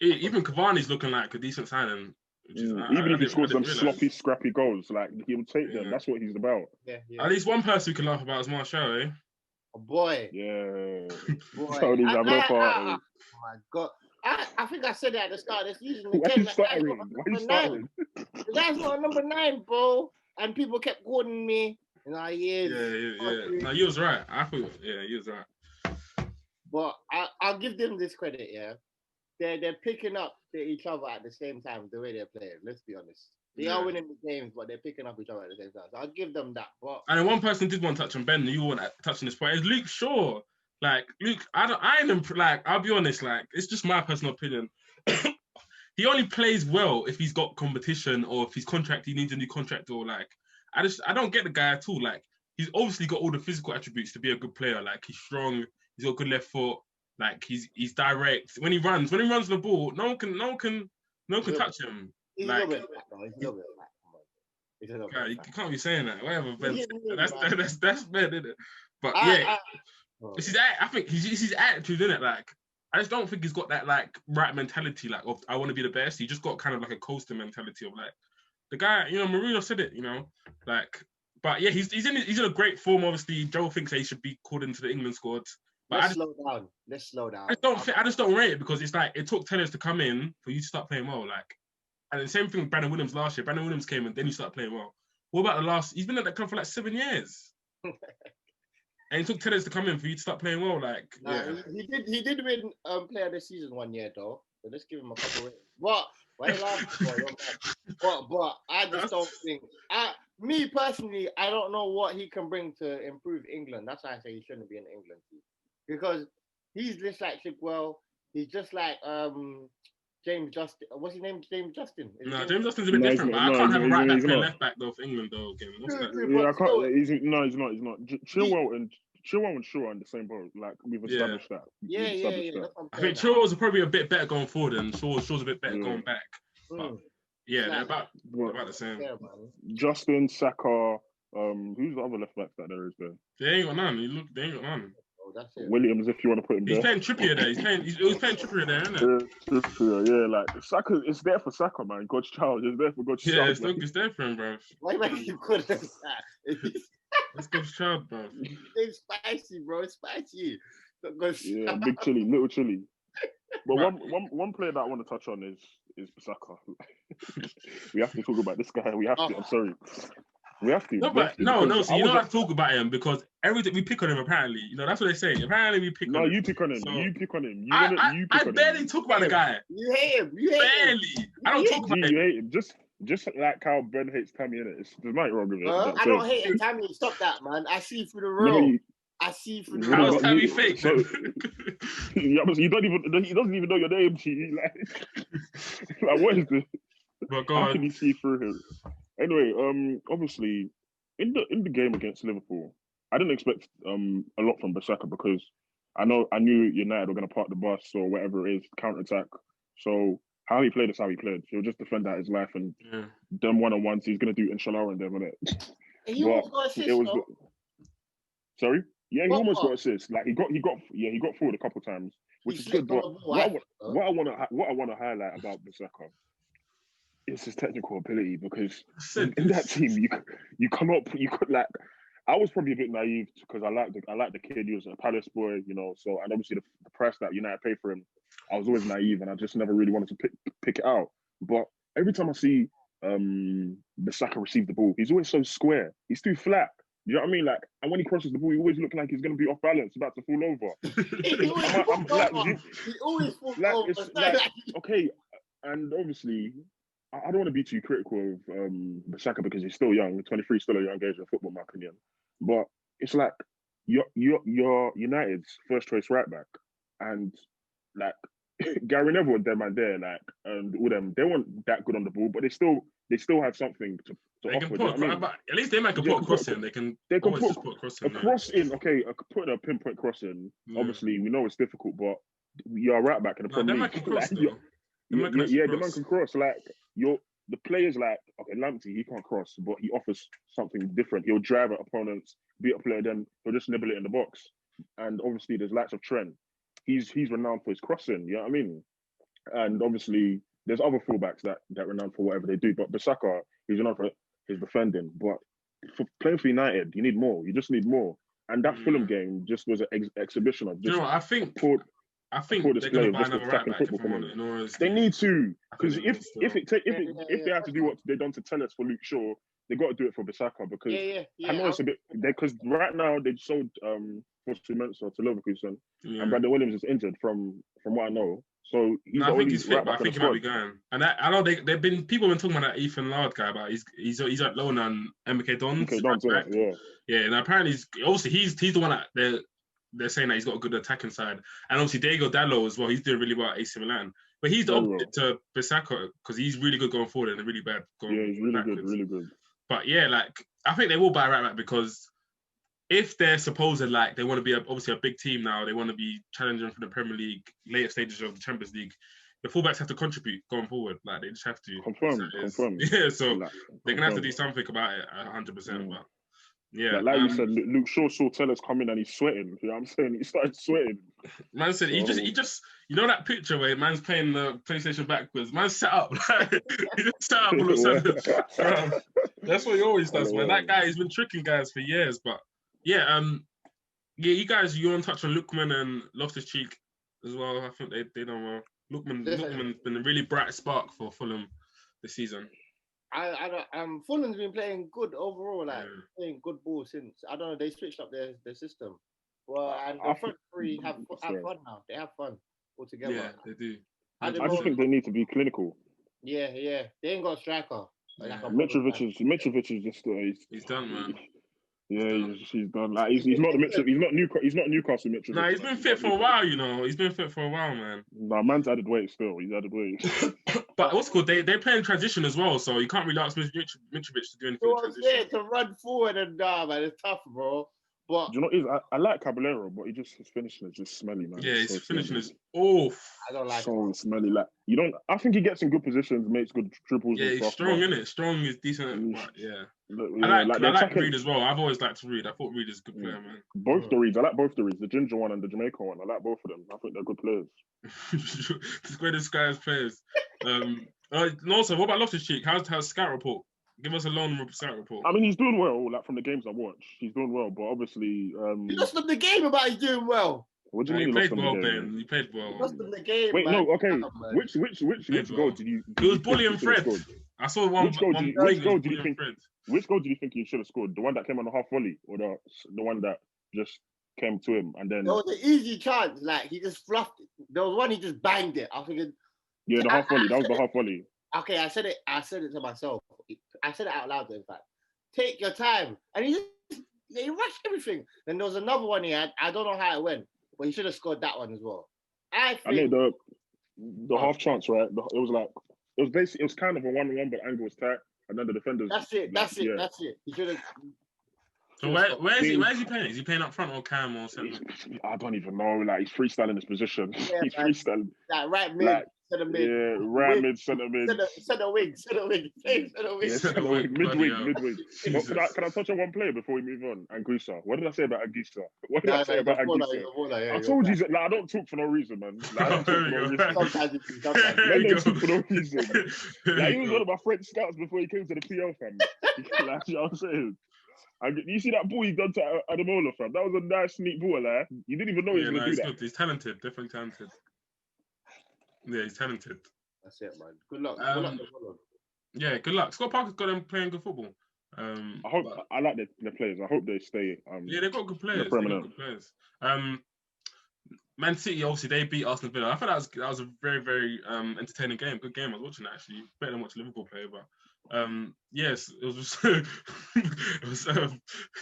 [SPEAKER 1] even Cavani's looking like a decent signing.
[SPEAKER 3] Even if he scores some sloppy, scrappy goals, like he will take them. That's what he's about.
[SPEAKER 2] Yeah.
[SPEAKER 1] At least one person we can laugh about is Martial, eh?
[SPEAKER 2] Oh boy.
[SPEAKER 3] Yeah.
[SPEAKER 2] Boy.
[SPEAKER 3] Oh my
[SPEAKER 2] God. I think I said that at the start. It's usually
[SPEAKER 3] Why are you starting?
[SPEAKER 2] The guy's not number 9, bro. And people kept calling me.
[SPEAKER 1] Yeah. No, you was right. I thought, you was right.
[SPEAKER 2] But I'll give them this credit, yeah. They're picking up each other at the same time, the way they're playing. Let's be honest. They are winning the games, but they're picking up each other at the same time. So I'll give them that. But
[SPEAKER 1] and then one person did want to touch on Ben. You want to touch on this point? Is Luke Shaw? Like Luke, I'll be honest. Like it's just my personal opinion. He only plays well if he's got competition or if he needs a new contract or like. I don't get the guy at all. Like he's obviously got all the physical attributes to be a good player. Like he's strong, he's got good left foot. Like he's direct. When he runs the ball, no one can touch him.
[SPEAKER 2] He's a little bit flat, though. He's a little bit flat.
[SPEAKER 1] You can't be saying that. Whatever, Ben. That's bad, isn't it? But it's his. I think it's his attitude, isn't it? Like I just don't think he's got that like right mentality. Like of I want to be the best. He just got kind of like a coaster mentality of like. The guy, Mourinho said it, like But yeah, he's in a great form. Obviously, Joe thinks that he should be called into the England squad. But
[SPEAKER 2] Let's slow down.
[SPEAKER 1] I just don't rate it because it's like it took Tellers to come in for you to start playing well. Like, and the same thing with Brandon Williams last year. Brandon Williams came and then he started playing well. What about the last? He's been at that club for like 7 years. And it took Tellers to come in for you to start playing well. Like,
[SPEAKER 2] he did win Player of the Season 1 year though. So let's give him a couple of What? Why you laughing? But I just don't think. Me personally, I don't know what he can bring to improve England. That's why I say he shouldn't be in the England team because he's dyslexic. Well, he's just like James Justin. What's his name? James Justin.
[SPEAKER 1] James Justin's a bit different. But I can't have a right back playing left back though for England though. Again,
[SPEAKER 3] yeah, I can't. He's not. Chilwell and Shaw are in the same boat. Like we've established that.
[SPEAKER 2] Yeah.
[SPEAKER 1] I think Chilwell's probably a bit better going forward, and Shaw's a bit better going back. But, yeah, they're about the same. Yeah,
[SPEAKER 3] Justin, Saka, who's the other left back that there is there?
[SPEAKER 1] They ain't got none. They ain't got none.
[SPEAKER 2] Oh, that's it.
[SPEAKER 3] Williams, if you want to put him
[SPEAKER 1] He's
[SPEAKER 3] there.
[SPEAKER 1] playing Trippier there. He was playing Trippier there, isn't it?
[SPEAKER 3] Trippier, like Saka, it's there for Saka, man. God's child, it's there for God's child.
[SPEAKER 1] Yeah, it's there for him, bro.
[SPEAKER 2] Why am I keep calling him that?
[SPEAKER 1] That's God's child, bro.
[SPEAKER 2] It's spicy, bro. It's spicy.
[SPEAKER 3] Yeah, big chili, little chili. But one player that I want to touch on is Saka. We have to talk about this guy. We have to. I'm sorry. We have to.
[SPEAKER 1] No. So you don't have to talk about him because everything we pick on him. Apparently, that's what they say. Apparently, we pick on him.
[SPEAKER 3] No, you pick on him. So, you pick on him.
[SPEAKER 1] I barely talk about the guy.
[SPEAKER 2] You hate him.
[SPEAKER 1] Barely. I don't talk about him.
[SPEAKER 3] You hate him. Just like how Ben hates Tammy, innit? There's nothing wrong with it.
[SPEAKER 2] I don't hate him, Tammy. Stop that, man. I see through the road.
[SPEAKER 1] How's Tammy fake?
[SPEAKER 3] So, he doesn't even know your name, G. Like what is this? How can you see through him? Anyway, obviously, in the game against Liverpool, I didn't expect a lot from Bissaka because I knew United were going to park the bus or whatever it is, counter-attack. So how he played is how he played. He'll just defend out his life and them one-on-ones, he's going to do inshallah on them, innit?
[SPEAKER 2] He almost got assist,
[SPEAKER 3] Sorry? Yeah, he almost got assists. Like he got forward a couple of times, which is good. But what I want to highlight about Bissaka is his technical ability because in that team you come up, you could like. I was probably a bit naive because I like the kid. He was a Palace boy, So and obviously the price that United paid for him, I was always naive and I just never really wanted to pick it out. But every time I see Bissaka receive the ball, he's always so square. He's too flat. You know what I mean? Like, and when he crosses the ball, he always looks like he's going to be off balance, about to fall over.
[SPEAKER 2] He always falls over.
[SPEAKER 3] Okay, and obviously, I don't want to be too critical of Bissaka because he's still young. 23 is still a young age in football, in my opinion. But it's like you're United's first choice right back, and like Gary Neville and them and there, like and all them, they weren't that good on the ball, but they still have something to
[SPEAKER 1] they
[SPEAKER 3] offer.
[SPEAKER 1] Can put, at least they might put a cross in. They can put a
[SPEAKER 3] cross in. Okay, putting a pinpoint cross in. Obviously, we know it's difficult, but you're a right back in the Premier League. The man can cross. Like the players like Lamptey, he can't cross, but he offers something different. He'll drive at opponents, beat a player, then he'll just nibble it in the box. And obviously, there's lots of Trent. He's renowned for his crossing. You know what I mean? And obviously, there's other fullbacks that renowned for whatever they do. But Bissaka, he's renowned for his defending. But for playing for United, you need more. You just need more. And that Fulham game just was an exhibition of just.
[SPEAKER 1] I think they're going to buy another right back.
[SPEAKER 3] They need to, because if they have to do what they done to Tellers for Luke Shaw, they got to do it for Bissaka because I know it's a bit because right now they sold Fosu-Mensah to Leverkusen and Brandon Williams is injured from what I know. So
[SPEAKER 1] I think he's fit, but I think he might be going. And I know people have been talking about that Ethan Lard guy, but he's at loan on MK Dons. Yeah, and apparently he's the one that they're saying that he's got a good attacking side. And obviously Diego Dallo as well, he's doing really well at AC Milan. But he's the opposite to Bissaka because he's really good going forward and really bad going
[SPEAKER 3] he's really
[SPEAKER 1] backwards.
[SPEAKER 3] Really good.
[SPEAKER 1] But yeah, like I think they will buy right back because if they're supposed like they want to be obviously a big team now, they want to be challenging for the Premier League, later stages of the Champions League. The fullbacks have to contribute going forward. Like they just have to
[SPEAKER 3] confirm.
[SPEAKER 1] Yeah, so they're gonna have to do something about it 100%. Yeah,
[SPEAKER 3] like you said, Luke Shaw saw Tellers come in and he's sweating. You know what I'm saying? He started sweating.
[SPEAKER 1] Man said he just you know that picture where man's playing the PlayStation backwards. Man set up he just set up all of a sudden. That's what he always does, man. That guy has been tricking guys for years. But yeah, you guys, you want to touch on Lookman and Loftus-Cheek as well. I think they done well. Lookman's been a really bright spark for Fulham this season.
[SPEAKER 2] Fulham's been playing good overall, playing good ball since they switched up their system. Well, and the front three have fun now. They have fun all together.
[SPEAKER 1] Yeah, they do.
[SPEAKER 3] I just think they need to be clinical.
[SPEAKER 2] Yeah. They ain't got a striker.
[SPEAKER 3] Mitrovic is just
[SPEAKER 1] he's done, man.
[SPEAKER 3] Yeah, he's done. Like he's not Newcastle Mitrovic.
[SPEAKER 1] Nah, he's been fit for a while, you know. He's been fit for a while, man.
[SPEAKER 3] Nah, man's added weight still. He's added weight.
[SPEAKER 1] But what's cool, they're playing transition as well, so you can't really ask Mitrovic to do anything.
[SPEAKER 2] Yeah, to run forward and man, it's tough, bro. But
[SPEAKER 3] do you know what it is? I like Caballero, but his finishing is just smelly, man.
[SPEAKER 1] Yeah, his finishing is off.
[SPEAKER 2] I don't like
[SPEAKER 3] so smelly. Like I think he gets in good positions, makes good dribbles.
[SPEAKER 1] Yeah, he's strong, isn't it? Strong is decent. But I like Reed as well. I've always liked Reed. I thought Reed is a good player, man.
[SPEAKER 3] Both the Reeds. I like both the Reeds. The ginger one and the Jamaican one. I like both of them. I think they're good players.
[SPEAKER 1] The greatest guys players. Also, what about Loftus-Cheek? How's scout report? Give us a long scout report.
[SPEAKER 3] I mean, he's doing well. Like from the games I watched, he's doing well. But obviously,
[SPEAKER 2] he lost them the game about he's doing well.
[SPEAKER 3] What do you mean?
[SPEAKER 1] He played well, Ben. He played well.
[SPEAKER 2] He lost them the game.
[SPEAKER 3] Wait,
[SPEAKER 2] man.
[SPEAKER 3] no, okay. Which goal did you?
[SPEAKER 1] It was Bully and Fred. I saw one. Which goal
[SPEAKER 3] did you think? Which goal did you think he should have scored? The one that came on the half volley, or the one that just came to him and then?
[SPEAKER 2] There was an easy chance. Like he just fluffed it. There was one he just banged it. I thinking.
[SPEAKER 3] Yeah, the half volley. That was the half volley.
[SPEAKER 2] Okay, I said it to myself. I said it out loud, in fact. Take your time. And he rushed everything. Then there was another one he had. I don't know how it went, but he should have scored that one as well. I think
[SPEAKER 3] the half chance, right? It was kind of a 1-1, but angle was tight. And then the defenders.
[SPEAKER 2] That's it. He should have.
[SPEAKER 1] So where's he playing? Is he playing up front or cam or something?
[SPEAKER 3] I don't even know. Like he's freestyling his position.
[SPEAKER 2] Yeah,
[SPEAKER 3] he's freestyling.
[SPEAKER 2] Like right mid. Centre mid.
[SPEAKER 3] Yeah, right mid, centre mid.
[SPEAKER 2] Centre wing. Midwing. Can I touch on one player before we move on? Anguissa. What did I say about Anguissa? I told you, I don't talk for no reason, man. I don't talk for no reason. Sometimes don't talk for no reason. He was one of my French scouts before he came to the PL, fam. You know what I'm saying? You see that ball he done to Ademola, fam? That was a nice, neat ball, You didn't even know he was going to do that.
[SPEAKER 1] Good. He's talented, definitely talented. Yeah, he's talented.
[SPEAKER 2] That's it, man. Good luck.
[SPEAKER 1] Yeah, good luck. Scott Parker's got them playing good football.
[SPEAKER 3] I like the players. I hope they stay.
[SPEAKER 1] They've got good players. Man City, obviously, they beat Arsenal Villa. I thought that was a very, very entertaining game. Good game. I was watching it, actually. Better than watching Liverpool play, but yes, it was just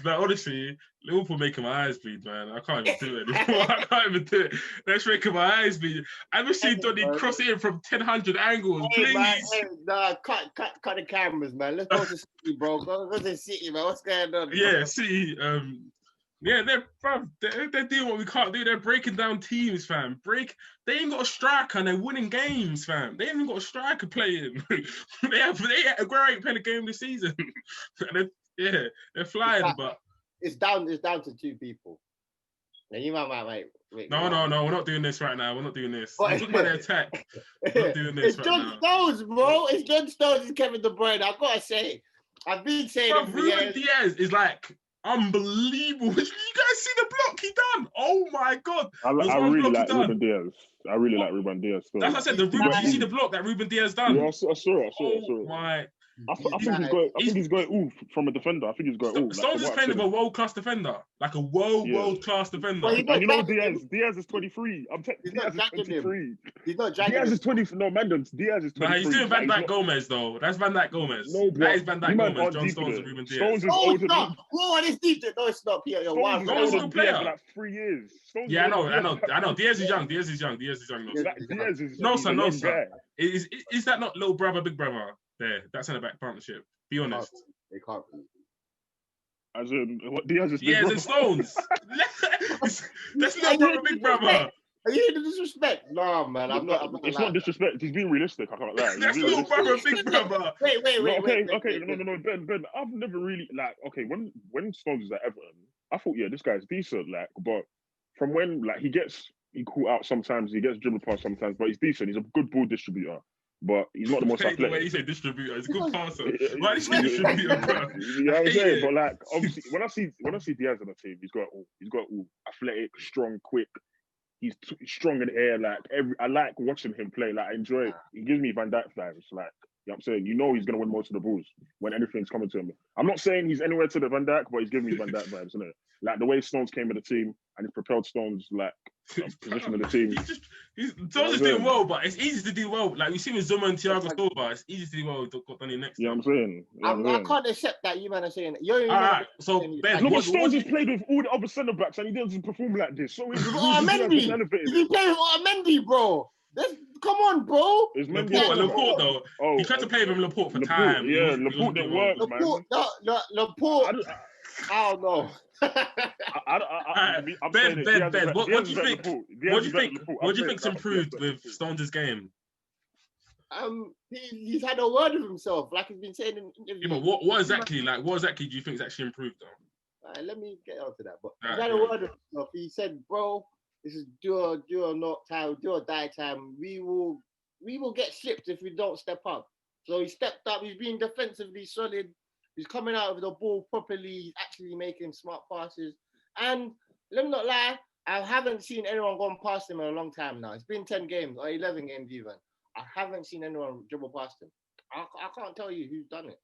[SPEAKER 1] but honestly, Liverpool making my eyes bleed, man. I can't even do it anymore. I can't even do it. That's making my eyes bleed. I've never seen Donny cross it in from 1,000 angles. Please.
[SPEAKER 2] Cut the cameras, man. Let's go to City, bro. Go to City, man. What's going on?
[SPEAKER 1] Yeah, City. Yeah, they're doing what we can't do. They're breaking down teams, fam. They ain't got a striker and they're winning games, fam. They ain't even got a striker playing. Aguero ain't playing a game this season. And they're flying, but
[SPEAKER 2] it's down to two people. Now you might wait.
[SPEAKER 1] No, we're not doing this right now. We're not doing this. We're talking about their attack. We're not doing this
[SPEAKER 2] it's John Stones, bro. It's John Stones and Kevin De Bruyne. I've got to say, I've been saying it for years.
[SPEAKER 1] Ruben Diaz is like unbelievable. You guys see the block he done? Oh my god!
[SPEAKER 3] I really like Ruben Diaz. I really like Ruben Diaz.
[SPEAKER 1] That's what I said. Did you see the block that Ruben Diaz done?
[SPEAKER 3] Yeah, I saw it.
[SPEAKER 1] Oh my!
[SPEAKER 3] I think he's going from a defender. I think he's going
[SPEAKER 1] Stones is playing with a world-class defender, like a world-class defender.
[SPEAKER 3] And you know Diaz is 23. Diaz is 23.
[SPEAKER 2] He's not dragging.
[SPEAKER 3] Diaz is 20. No, man, Diaz is 23.
[SPEAKER 1] Nah, he's doing Van Dijk Gomez though. That's Van Dijk Gomez.
[SPEAKER 3] No,
[SPEAKER 1] that is Van Dijk Gomez. John Stones and Ruben Diaz.
[SPEAKER 3] Stones is older.
[SPEAKER 2] Whoa, it's deep. No, it's not. Peter, you're wild.
[SPEAKER 1] Stones is a good player.
[SPEAKER 3] For like 3 years.
[SPEAKER 1] Yeah, I know. Diaz is young. Nosa. Is that not little brother, big brother? There, that centre-back partnership. Be honest.
[SPEAKER 2] They can't be.
[SPEAKER 3] As in, what Diaz is?
[SPEAKER 1] Yeah, as in Stones. That's little brother, big brother.
[SPEAKER 2] Are you the disrespect? No, man, I'm not.
[SPEAKER 3] It's not disrespect. He's being realistic. I can't lie.
[SPEAKER 1] That's your brother, big brother.
[SPEAKER 2] Wait.
[SPEAKER 3] No. Ben, I've never really like. Okay, when Stones was at Everton, I thought, yeah, this guy's decent. Like, but from when like he caught out sometimes, he gets dribbled past sometimes, but he's decent. He's a good ball distributor. But he's not the most athletic.
[SPEAKER 1] The way you say distributor, he's a good passer. Why do you say distributor, bro?
[SPEAKER 3] You know what I'm saying? But like, obviously, when I see Diaz on the team, he's got all athletic, strong, quick. He's strong in the air. Like I like watching him play. Like I enjoy it. He gives me Van Dijk vibes. Like, you know what I'm saying? You know he's gonna win most of the balls when anything's coming to him. I'm not saying he's anywhere to the Van Dijk, but he's giving me Van Dijk vibes, isn't it? Like the way Stones came in the team and he propelled Stones like position of the team.
[SPEAKER 1] Stones is doing well, but it's easy to do well. Like we see with Zuma and Thiago Silva, it's easy to do well. Got done in next.
[SPEAKER 3] Yeah, I'm saying.
[SPEAKER 2] I can't accept that you man are saying.
[SPEAKER 1] Alright, so Ben,
[SPEAKER 3] but Stones has played with all the other centre backs and he doesn't perform like this. So he's
[SPEAKER 2] Mendy. He played with Mendy, bro. Come on, bro.
[SPEAKER 1] Laporte though. Oh, he tried to play with him Laporte for time.
[SPEAKER 3] Yeah, Laporte didn't work, man.
[SPEAKER 2] Laporte. I don't know.
[SPEAKER 1] Ben, what do you think? What do you think's improved with Stones' game?
[SPEAKER 2] He's had a word of himself, like he's been saying in interviews.
[SPEAKER 1] Yeah, but what exactly do you think is actually improved though?
[SPEAKER 2] Let me get onto that. But he's had a word of himself. He said, "Bro, this is do or not time, do or die time. We will get slipped if we don't step up." So he stepped up. He's being defensively solid. He's coming out of the ball properly. He's actually making smart passes. And let me not lie, I haven't seen anyone gone past him in a long time now. It's been 10 games or 11 games even. I haven't seen anyone dribble past him. I can't tell you who's done it.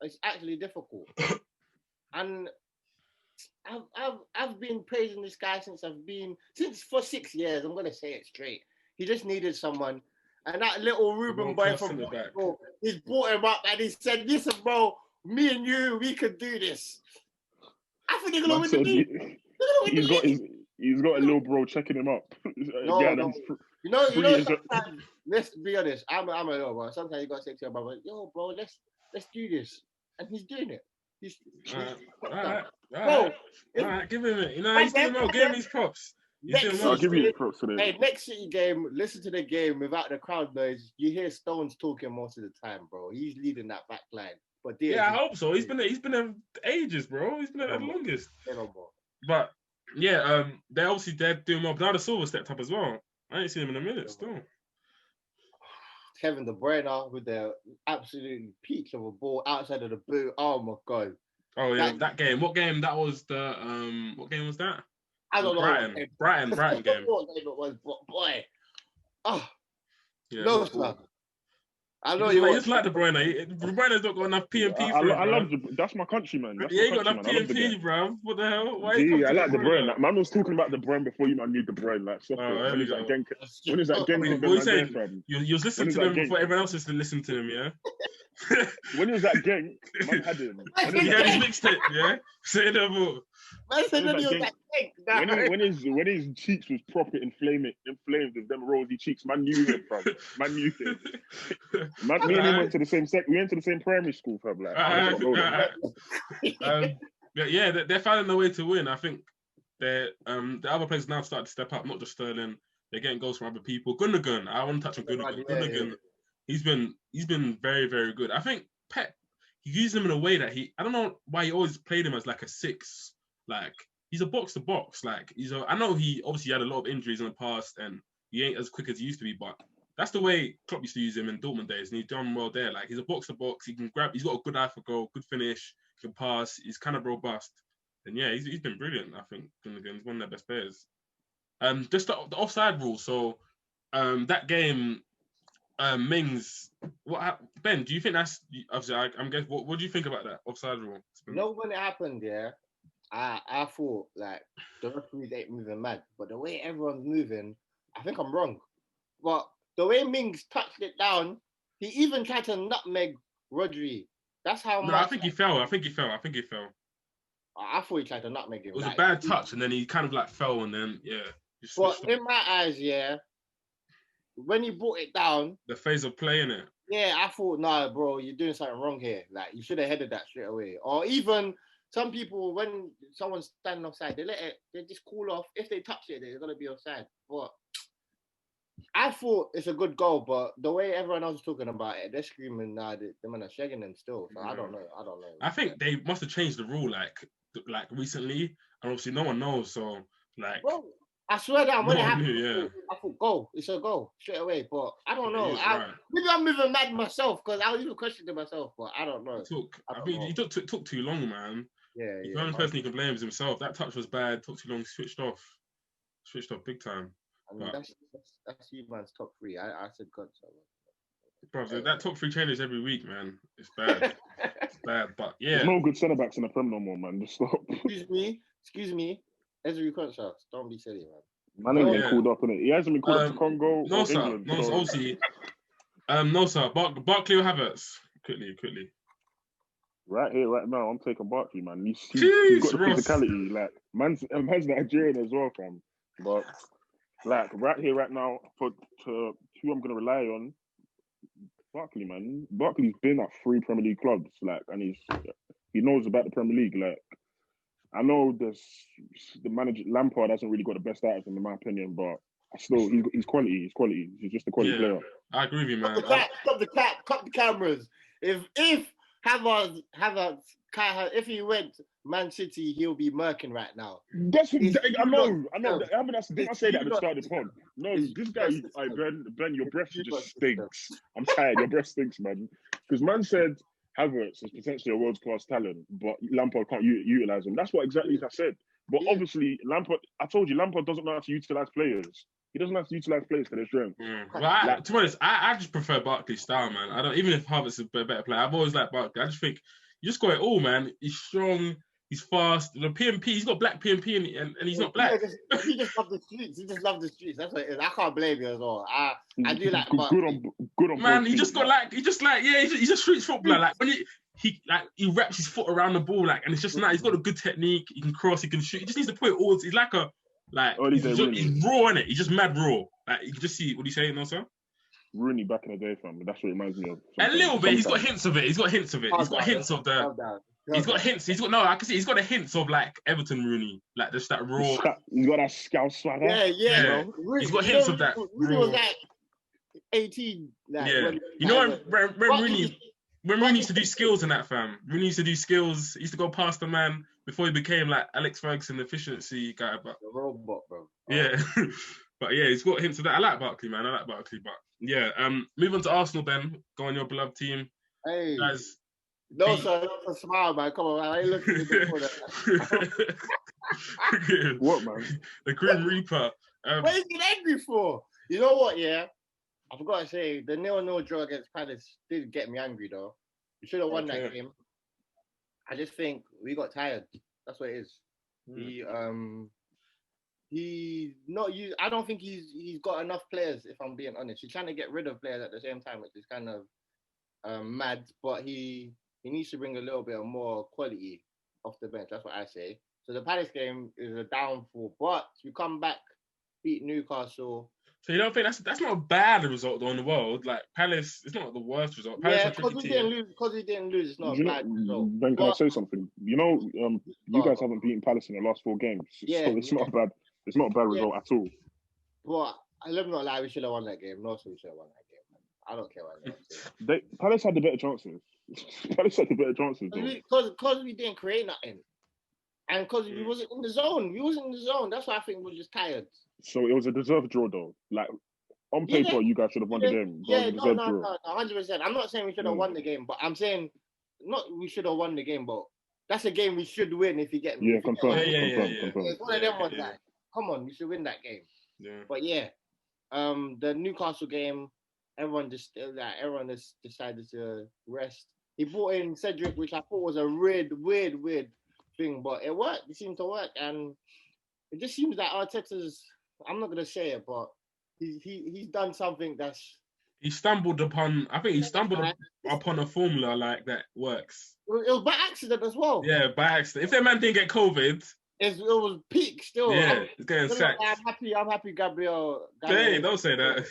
[SPEAKER 2] It's actually difficult. And I've been praising this guy since for 6 years. I'm gonna say it straight. He just needed someone. And that little Ruben boy from Liverpool, he's brought him up and he said, "Listen, bro, me and you, we could do this." I think they're gonna win the league.
[SPEAKER 3] He's got a little bro checking him up.
[SPEAKER 2] No. You know, let's be honest. I'm a little bro. Sometimes you gotta say to your brother, "Yo, bro, let's do this," and he's doing it.
[SPEAKER 1] All right, give him it. You know, he's doing well. Give him his props.
[SPEAKER 3] I'll give you the props today.
[SPEAKER 2] Hey, next City game, listen to the game without the crowd noise. You hear Stones talking most of the time, bro. He's leading that back line. But
[SPEAKER 1] I hope so. He's been there ages, bro. He's been there the longest. But yeah, they're doing well. But now the Silva stepped up as well. I ain't seen him in a minute still.
[SPEAKER 2] Kevin De Bruyne with the absolute peach of a ball outside of the boot. Oh my god.
[SPEAKER 1] Oh yeah, that game. What game? That was the what game was that?
[SPEAKER 2] I don't know.
[SPEAKER 1] Brighton game.
[SPEAKER 2] What game it was, but boy. Oh.
[SPEAKER 1] Yeah,
[SPEAKER 2] Nosa. I know
[SPEAKER 1] you just like De Bruyne. De Bruyne's not got enough PMP for him.
[SPEAKER 3] I love that's my country, man.
[SPEAKER 1] You ain't got enough PMP, bro. What the hell? Why
[SPEAKER 3] I like De Bruyne. Like, man was talking about De Bruyne before you man knew De Bruyne. Like, when is that Genk? When is that Genk?
[SPEAKER 1] What are you saying? You was listening to them before everyone else used to listen to them, yeah?
[SPEAKER 3] When he was at Genk, man had him.
[SPEAKER 1] He had his mixtape, yeah? Say no more.
[SPEAKER 3] When his cheeks was proper inflamed with them rosy cheeks, man knew him, fam. Man knew him. Me and him went to the same we went to the same primary school, fam.
[SPEAKER 1] They're finding a way to win. I think the other players now started to step up, not just Sterling. They're getting goals from other people. Gundogan, I want to touch on Gundogan. Gundogan, he's been very, very good. I think Pep, he used him in a way that I don't know why he always played him as like a 6. Like, he's a box to box. Like, I know he obviously had a lot of injuries in the past and he ain't as quick as he used to be, but that's the way Klopp used to use him in Dortmund days, and he's done well there. Like, he's a box to box. He can grab. He's got a good eye for goal, good finish, can pass. He's kind of robust, and yeah, he's been brilliant. I think Gundogan's one of their best players. Just the offside rule. So, that game, Mings. Ben? Do you think that's obviously? I'm guessing. What do you think about that offside rule?
[SPEAKER 2] When it happened, yeah, I thought like the referees ain't moving mad, but the way everyone's moving, I think I'm wrong. But the way Mings touched it down, he even tried to nutmeg Rodri. That's how much.
[SPEAKER 1] No, I think he fell. I
[SPEAKER 2] thought he tried to nutmeg him.
[SPEAKER 1] It was a bad touch, and then he kind of like fell, and then
[SPEAKER 2] But in my eyes, when he brought it down,
[SPEAKER 1] the phase of playing it.
[SPEAKER 2] Yeah, I thought, nah, bro, you're doing something wrong here. Like, you should have headed that straight away, or even some people, when someone's standing offside, they just call off. If they touch it, they're gonna be offside. But I thought it's a good goal, but the way everyone else is talking about it, they're screaming, nah, the man are shagging them still. So I don't know.
[SPEAKER 1] I think they must have changed the rule like recently, and obviously no one knows. So like,
[SPEAKER 2] bro, I swear that when it happened,
[SPEAKER 1] yeah.
[SPEAKER 2] I thought goal. It's a goal straight away. But I don't know.
[SPEAKER 1] Right.
[SPEAKER 2] Maybe I'm moving mad myself because I was even questioning myself, but I don't know.
[SPEAKER 1] He took too long, man.
[SPEAKER 2] Yeah.
[SPEAKER 1] The only person he can blame is himself. That touch was bad. Took too long. Switched off big time.
[SPEAKER 2] I mean, that's you man's top three. I said God. So.
[SPEAKER 3] Bro,
[SPEAKER 1] that top three changes every week, man. It's bad. It's bad, but yeah.
[SPEAKER 3] There's no good centre backs in the Prem no more, man. Just stop.
[SPEAKER 2] Excuse me. Ezri Crenshaw, don't be silly,
[SPEAKER 3] man. Man ain't been called up, innit? He hasn't been called up to Congo or England.
[SPEAKER 1] No, so obviously. Nosa, Barkley or Havertz? Quickly.
[SPEAKER 3] Right here, right now, I'm taking Barkley, man. He's got the
[SPEAKER 1] Ross.
[SPEAKER 3] physicality. Like, man's Nigerian as well, fam. But, like, right here, right now, for who I'm going to rely on, Barkley, man. Barkley's been at 3 Premier League clubs, like, and he knows about the Premier League. Like, I know the manager, Lampard, hasn't really got the best out of him, in my opinion, but still, he's quality. He's just a quality player.
[SPEAKER 1] I agree with you, man.
[SPEAKER 2] Stop the cameras. If Havertz, if he went Man City, he'll be murking right now.
[SPEAKER 3] I know. Didn't I say that at the start of the pod? No, this guy, Ben, your breath just stinks. I'm tired. Your breath stinks, man. Because man said Havertz is potentially a world-class talent, but Lampard can't utilize him. That's what exactly I said. But obviously, Lampard, I told you, Lampard doesn't know how to utilize players. He doesn't have to utilize players to their strength.
[SPEAKER 1] Well, to be honest, I just prefer Barkley's style, man. I don't, even if Havertz is a better player, I've always liked Barkley. I just think you just got it all, man. He's strong, he's fast. The PMP, he's got black PMP and he's not black.
[SPEAKER 2] He just loves the streets. That's what it is. I can't blame you as well. I do like
[SPEAKER 3] good on
[SPEAKER 2] man.
[SPEAKER 1] He's a street footballer. Like when he wraps his foot around the ball, like, and it's just nice. He's got a good technique. He can cross. He can shoot. He just needs to put it all. He's like he's raw in it. He's just mad raw. Like you can just see. What do you say, Nosa?
[SPEAKER 3] Rooney back in the day, fam. That's what it reminds me of.
[SPEAKER 1] A little bit. He's got hints of it. He's got hints of the hints of like Everton Rooney, like just that raw.
[SPEAKER 3] He's got that scout swagger.
[SPEAKER 2] Yeah. Bro.
[SPEAKER 1] He's got hints of that.
[SPEAKER 2] Rooney was like 18. Like,
[SPEAKER 1] when Rooney used to do skills in that, fam. Rooney used to do skills. He used to go past the man before he became like Alex Ferguson, the efficiency guy. But
[SPEAKER 2] the robot, bro.
[SPEAKER 1] Yeah, but yeah, he's got hints of that. I like Barkley, man. But yeah. Move on to Arsenal, Ben. Go on your beloved team.
[SPEAKER 2] Hey,
[SPEAKER 1] guys.
[SPEAKER 2] No, sir, not a smile, man. Come on, man. I ain't looking at the
[SPEAKER 3] What, man?
[SPEAKER 1] The Grim Reaper.
[SPEAKER 2] What are you getting angry for? You know what, yeah? I forgot to say, the 0-0 draw against Palace did get me angry, though. We should have won that game. I just think we got tired. That's what it is. He's not used. I don't think he's got enough players, if I'm being honest. He's trying to get rid of players at the same time, which is kind of mad. But he needs to bring a little bit of more quality off the bench. That's what I say. So the Palace game is a downfall. But we come back, beat Newcastle.
[SPEAKER 1] So you don't think that's not a bad result though in the world? Like Palace, it's not the worst result. Palace
[SPEAKER 2] because we didn't lose. It's not a bad result.
[SPEAKER 3] Ben, can I say something? You know, you guys haven't beaten Palace in the last 4 games, so it's not a bad. It's not a bad result at all.
[SPEAKER 2] But let me not lie, we should have won that game. No, we should have won that game, man. I don't care what
[SPEAKER 3] Palace had the better chances.
[SPEAKER 2] Because we didn't create nothing. And because we wasn't in the zone. That's why I think we're just tired.
[SPEAKER 3] So it was a deserved draw, though. Like, on paper, you guys should have won the game.
[SPEAKER 2] Yeah, no, 100%. I'm not saying we should have won the game, but I'm saying not we should have won the game, but that's a game we should win if you get me.
[SPEAKER 3] Yeah, confirm.
[SPEAKER 2] It's one of them ones like, come on, we should win that game.
[SPEAKER 1] Yeah.
[SPEAKER 2] But yeah, the Newcastle game, everyone just decided to rest. He brought in Cedric, which I thought was a weird thing, but it worked. It seemed to work, and it just seems like Arteta's. I'm not gonna say it, but he's done something that's.
[SPEAKER 1] He stumbled upon a formula like that works.
[SPEAKER 2] It was by accident as well.
[SPEAKER 1] Yeah, by accident. If that man didn't get COVID,
[SPEAKER 2] it was peak still.
[SPEAKER 1] Yeah, it's getting sacked.
[SPEAKER 2] I'm happy, Gabriel.
[SPEAKER 1] Hey, don't say that.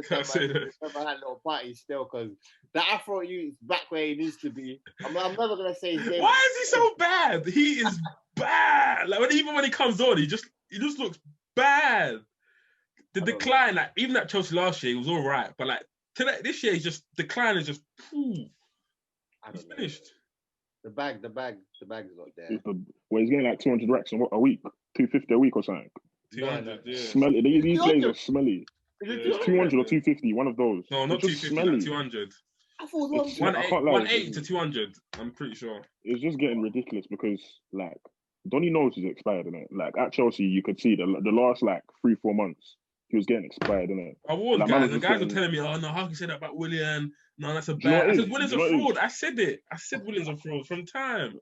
[SPEAKER 1] Can't say that.
[SPEAKER 2] Never had a little party still because The Afro youth back where he needs to be. I'm never gonna say his name.
[SPEAKER 1] Why is he so bad? He is bad. Like even when he comes on, he just looks bad. The decline, like even at Chelsea last year, he was all right, but like this year, he's just decline is just. He's finished.
[SPEAKER 2] The bag is not there.
[SPEAKER 3] He's getting like 200 racks a week, 250 a week or something.
[SPEAKER 1] 200, yeah.
[SPEAKER 3] Smelly. These players are smelly. It's 200 or 250, one of those.
[SPEAKER 1] No, not 250, like 200.
[SPEAKER 2] I thought it was
[SPEAKER 1] 180 to 200, I'm pretty sure.
[SPEAKER 3] It's just getting ridiculous because, like, Donny knows he's expired, innit? Like, at Chelsea, you could see the last, like, 3-4 months, he was getting expired, innit?
[SPEAKER 1] I warned guys. The guys were telling me, oh, no, how can you say that about Willian? No, that's a bad... I said, Willian's a fraud. I said it. I said Willian's a fraud from time.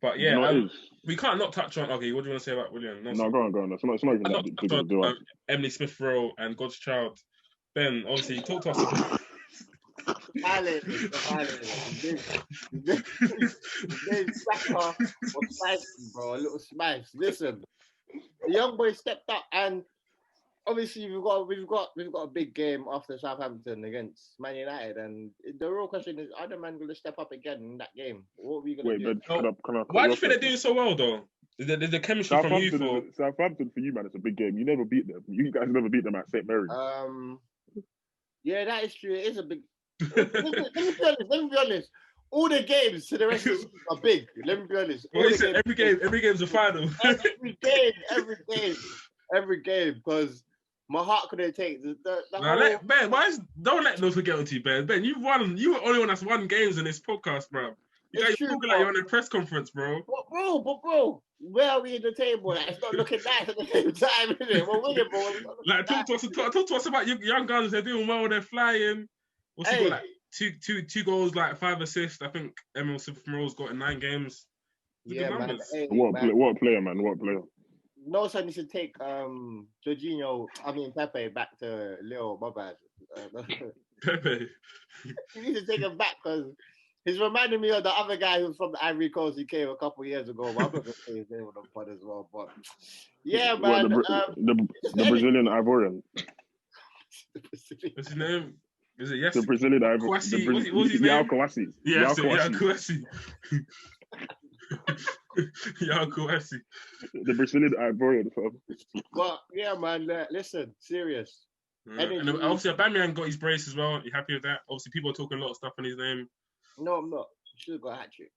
[SPEAKER 1] But, yeah, we can't not touch on... Okay, what do you want to say about Willian?
[SPEAKER 3] No, go on. It's not even that big of a deal.
[SPEAKER 1] Emily Smith-Rowe and God's Child. Ben, obviously, talk to us about...
[SPEAKER 2] Bro, a little smash. Listen, the young boy stepped up, and obviously we've got a big game after Southampton against Man United, and the real question is, are the men going to step up again in that game? What are we going to do?
[SPEAKER 1] Why do you think they're doing so well though? There's the chemistry from you for
[SPEAKER 3] Southampton for you, man. It's a big game. You never beat them. You guys never beat them at St. Mary's.
[SPEAKER 2] Yeah, that is true. It is a big. Let me be honest. All the games to the rest of the season are big. Let me be honest.
[SPEAKER 1] Every game's a final.
[SPEAKER 2] every game. Because my heart couldn't take the
[SPEAKER 1] Ben, don't let Nosa get onto you, Ben. Ben, you were the only one that's won games in this podcast, bro. You're talking like you're on a press conference, bro.
[SPEAKER 2] But bro, where are we in the table? Like, it's not looking nice at the same time, is it? We're winning, bro.
[SPEAKER 1] Like, talk to us about your young guns. They're doing well. They're flying. What's he got? Like two goals, like 5 assists. I think Emil Smith-Rowe's got in 9 games.
[SPEAKER 2] Yeah, man.
[SPEAKER 3] What player, man? What player?
[SPEAKER 2] Nosa needs to take Pepe back to Leo. My bad.
[SPEAKER 1] Pepe.
[SPEAKER 2] He needs to take him back because he's reminding me of the other guy who's from the Ivory Coast. He came a couple of years ago. But I'm not going to say his name on the pod as well. But yeah, man.
[SPEAKER 3] The Brazilian Ivorian.
[SPEAKER 1] What's his name? Is it yes?
[SPEAKER 3] The Brazilian Ivorian.
[SPEAKER 1] What's his name?
[SPEAKER 3] Kouassi.
[SPEAKER 1] Yeah, Kouassi. Kouassi.
[SPEAKER 3] The Brazilian Ivorian.
[SPEAKER 2] But yeah, man. Listen, serious.
[SPEAKER 1] And obviously, Aubameyang got his brace as well. You happy with that? Obviously, people are talking a lot of stuff on his name.
[SPEAKER 2] No, I'm not. He should have got a hat trick.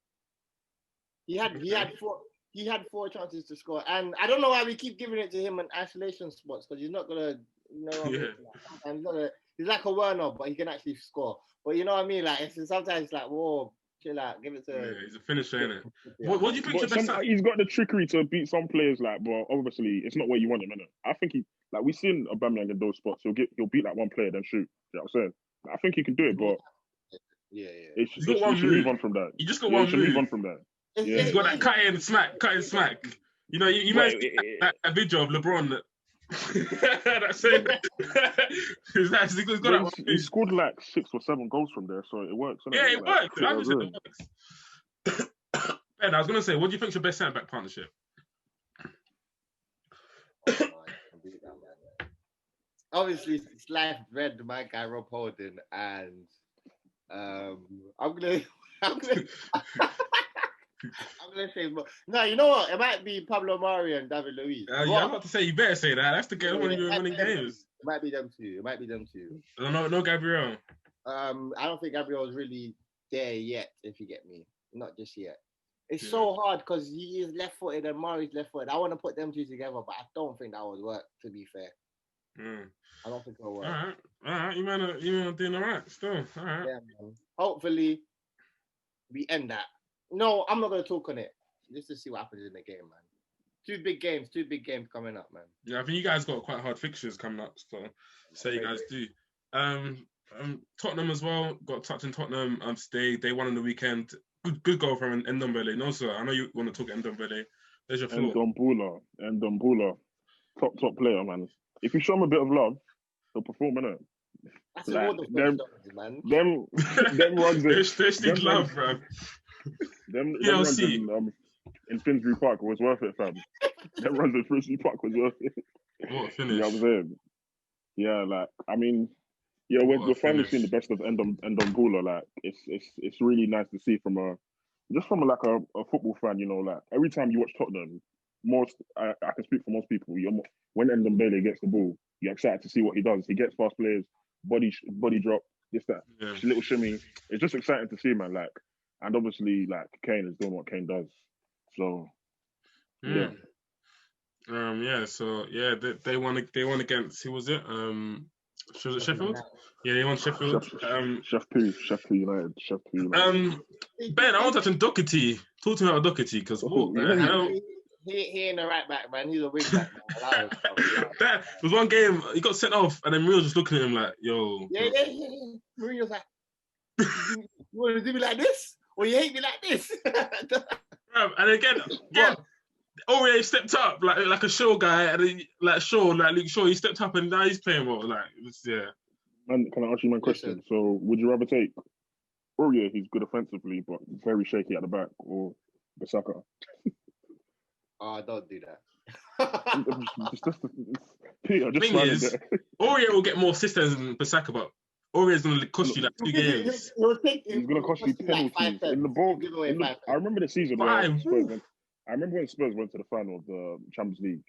[SPEAKER 2] He had 4 chances to score, and I don't know why we keep giving it to him in isolation spots because he's not gonna. He's like a Werner, but he can actually score. But you know what I mean? Like sometimes it's like, whoa, chill out, give it to.
[SPEAKER 1] Yeah, he's a finisher, innit? What do you think?
[SPEAKER 3] He's got the trickery to beat some players, like, but obviously it's not where you want him, innit? I think we've seen Aubameyang in those spots. He'll beat like one player, then shoot. You know what I'm saying? I think he can do it, but
[SPEAKER 2] yeah.
[SPEAKER 3] You should move on from that.
[SPEAKER 1] You just got one move.
[SPEAKER 3] Move on from that.
[SPEAKER 1] Yeah. He's got that cut in smack. You know, you might see that video of LeBron. That's it.
[SPEAKER 3] He scored like 6 or 7 goals from there, so it works.
[SPEAKER 1] Yeah, it works. It works. Ben, I was gonna say, what do you think's your best centre back partnership?
[SPEAKER 2] Obviously, it's life red. My guy Rob Holding, and I'm gonna say, no, you know what? It might be Pablo Mari and David Luiz.
[SPEAKER 1] Yeah, I'm about to say, you better say that. That's the game when you're winning games.
[SPEAKER 2] It might be them two.
[SPEAKER 1] No, Gabriel.
[SPEAKER 2] I don't think Gabriel's really there yet, if you get me. Not just yet. It's so hard because he is left-footed and Mari's left-footed. I want to put them two together, but I don't think that would work, to be fair. I don't think it'll work.
[SPEAKER 1] All right. You man are doing all right still. All right.
[SPEAKER 2] Yeah, man. Hopefully, we end that. No, I'm not going to talk on it. Just to see what happens in the game, man. Two big games coming up, man.
[SPEAKER 1] Yeah, I think you guys got quite hard fixtures coming up, so you guys do. Tottenham as well, got touch in Tottenham. They won on the weekend. Good goal from Ndombele. No, sir, I know you want to talk Ndombele. There's your floor.
[SPEAKER 3] Ndombele. Top player, man. If you show him a bit of love, he'll perform, innit?
[SPEAKER 2] That's like, man.
[SPEAKER 3] Them runs
[SPEAKER 1] they love, bro.
[SPEAKER 3] Them runs in Finsbury Park was worth it, fam. Them runs in Finsbury Park was worth it.
[SPEAKER 1] What finish?
[SPEAKER 3] You know what I'm saying? Yeah, like, I mean, Yeah,
[SPEAKER 1] What
[SPEAKER 3] we're
[SPEAKER 1] a
[SPEAKER 3] finally
[SPEAKER 1] finish.
[SPEAKER 3] seeing the best of Ndombula. Like it's really nice to see from a football fan. You know, like every time you watch Tottenham, I can speak for most people. When Ndombele gets the ball, you're excited to see what he does. He gets past players, body drop, this that
[SPEAKER 1] Yeah.
[SPEAKER 3] little shimmy. It's just exciting to see, man. Like, and obviously, like Kane is doing what Kane does. So yeah.
[SPEAKER 1] So they won against, who was it? Was it Sheffield? Yeah, they won Sheffield.
[SPEAKER 3] Chef Poo United.
[SPEAKER 1] Ben, I want to touch on Doherty. Talk to me about Doherty, because what the hell?
[SPEAKER 2] He ain't a right back, man. He's a wing back, man.
[SPEAKER 1] That was one game, he got sent off, and then Mourinho just looking at him like, yo.
[SPEAKER 2] Yeah. Mourinho's like, you want to do me like this? Or you hate me like this?
[SPEAKER 1] And again, Aurier stepped up like a Shaw guy, and then, Luke Shaw, he stepped up, and now he's playing well.
[SPEAKER 3] And can I ask you my question? So, would you rather take Aurier, who's good offensively but very shaky at the back, or Bissaka?
[SPEAKER 2] Oh, don't do that.
[SPEAKER 3] Peter,
[SPEAKER 1] the thing is, Aurier will get more systems than Bissaka, but Aurier's going to cost you like 2 games.
[SPEAKER 3] He's going to cost you penalties in the ball. I remember the season when Spurs went to the final of the Champions League.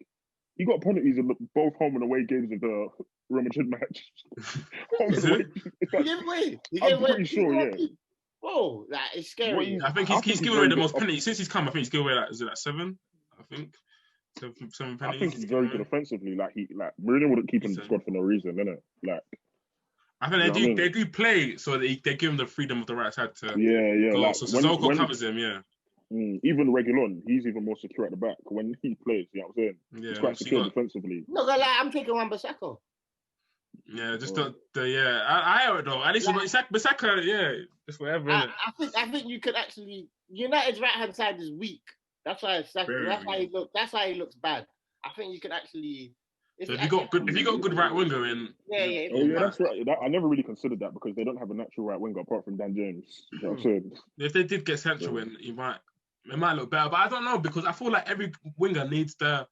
[SPEAKER 3] He got penalties in both home and away games of the Real Madrid match.
[SPEAKER 2] He gave away.
[SPEAKER 3] I'm pretty sure, yeah.
[SPEAKER 2] Whoa, that is scary.
[SPEAKER 1] I think he's given away the most penalties since he's come. I think he's given away is it 7? I think 7 penalties.
[SPEAKER 3] I think he's very good offensively. Mourinho wouldn't keep him in the squad for no reason, innit?
[SPEAKER 1] I think they do play, so they give him the freedom of the right side to
[SPEAKER 3] go.
[SPEAKER 1] So Sissoko covers him, yeah.
[SPEAKER 3] Even Reguilon, he's even more secure at the back when he plays. You know what I'm saying?
[SPEAKER 1] Yeah,
[SPEAKER 3] he's quite secure defensively.
[SPEAKER 2] No, I'm taking Wan-Bissaka.
[SPEAKER 1] Yeah, just I hear it though. At least Bissaka, yeah, just whatever.
[SPEAKER 2] I think you could actually. United's right hand side is weak. That's why he looks bad. I think you could actually.
[SPEAKER 1] So if you got good right winger in.
[SPEAKER 2] Yeah.
[SPEAKER 3] That's right. I never really considered that because they don't have a natural right winger apart from Dan James. You know what I'm saying?
[SPEAKER 1] If they did get Sancho in, it might look better, but I don't know because I feel like every winger needs the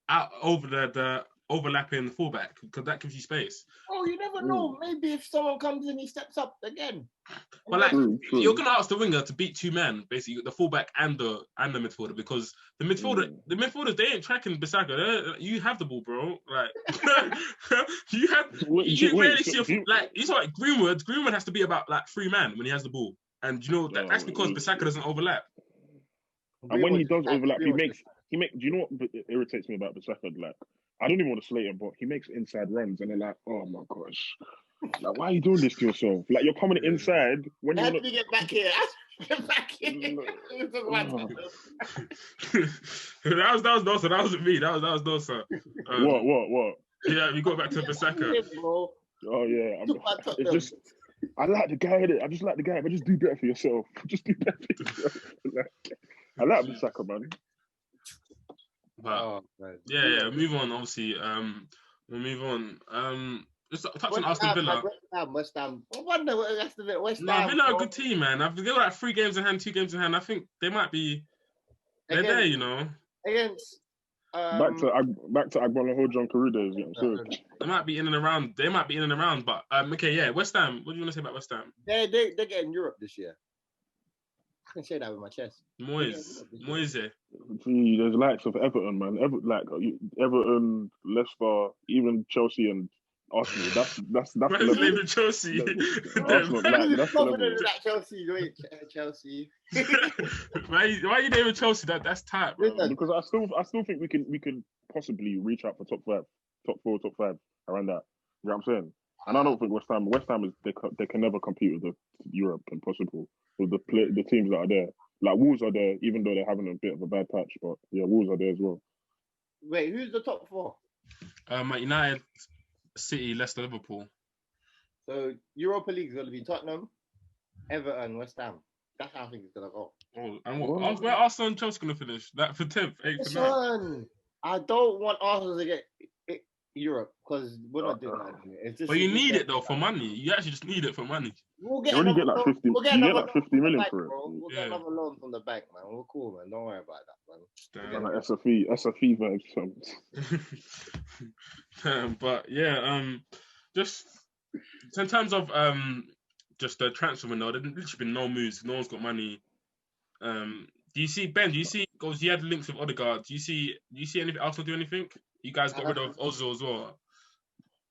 [SPEAKER 1] out over the overlapping fullback because that gives you space.
[SPEAKER 2] Oh, you never know. Maybe if someone comes in, he steps up again.
[SPEAKER 1] But you're gonna ask the winger to beat 2 men, basically the fullback and the midfielder, because the midfielders they ain't tracking Bissaka. You have the ball, bro. You rarely see you saw Greenwood. Greenwood has to be about 3 men when he has the ball, and that's because Bissaka doesn't overlap.
[SPEAKER 3] And when he does overlap, he makes. Do you know what irritates me about Bissaka? I don't even want to slate him, but he makes inside runs, and they're like, "Oh my gosh, why are you doing this to yourself? You're coming inside when you
[SPEAKER 2] get back here. Get back here."
[SPEAKER 3] That
[SPEAKER 1] was Nosa. That wasn't me. That was Nosa.
[SPEAKER 3] What?
[SPEAKER 1] Yeah, we got back to Bissaka.
[SPEAKER 3] Oh yeah, it's just. I like the guy. I just like the guy, but just do better for yourself. Just do better for yourself. I like Bissaka, man.
[SPEAKER 1] But move on. Obviously, we'll move on. Just touch on Aston Villa.
[SPEAKER 2] West Ham. I wonder what that's the bit. West Ham.
[SPEAKER 1] No, Villa are a good team, man. They got 3 games in hand, 2 games in hand. I think they might be. They're there,
[SPEAKER 2] Against.
[SPEAKER 3] Back to Agbonlahor, John Carudo.
[SPEAKER 1] They might be in and around. But West Ham. What do you want to say about West Ham?
[SPEAKER 2] They're getting Europe this year. I can say that with my chest.
[SPEAKER 1] Moyes.
[SPEAKER 3] Gee, there's likes of Everton, man. Everton, Leicester, even Chelsea and Arsenal. That's the level.
[SPEAKER 1] Chelsea.
[SPEAKER 3] Arsenal, that's the level.
[SPEAKER 2] Chelsea.
[SPEAKER 1] Why are you naming Chelsea? That's tight, bro.
[SPEAKER 3] Because I still think we can possibly reach out for top 5, top 4, top 5 around that. You know what I'm saying? And I don't think West Ham is they can never compete with the Europe impossible with the teams that are there. Wolves are there, even though they're having a bit of a bad patch. But yeah, Wolves are there as well.
[SPEAKER 2] Wait, who's the top 4?
[SPEAKER 1] United, City, Leicester, Liverpool.
[SPEAKER 2] So Europa League is going to be Tottenham, Everton, West Ham. That's how I think it's going to go.
[SPEAKER 1] Oh, and where Arsenal and Chelsea going to finish? That for 10th, 8th, for 9th.
[SPEAKER 2] I don't want Arsenal to get Europe because we're not doing that.
[SPEAKER 1] But you need it though for money. You actually just need it for money.
[SPEAKER 2] We'll get
[SPEAKER 3] you get 50.
[SPEAKER 2] We'll get
[SPEAKER 3] like 50 million for it.
[SPEAKER 2] We'll get another loan from the bank, man. We're cool, man. Don't worry about that, man.
[SPEAKER 3] Like SFE vibes.
[SPEAKER 1] But yeah, just So in terms of just the transfer window, there's literally been no moves. No one's got money. Do you see Ben? Do you see? Because you had links with Odegaard. Do you see anything? Arsenal do anything? You guys got rid of Ozil as well.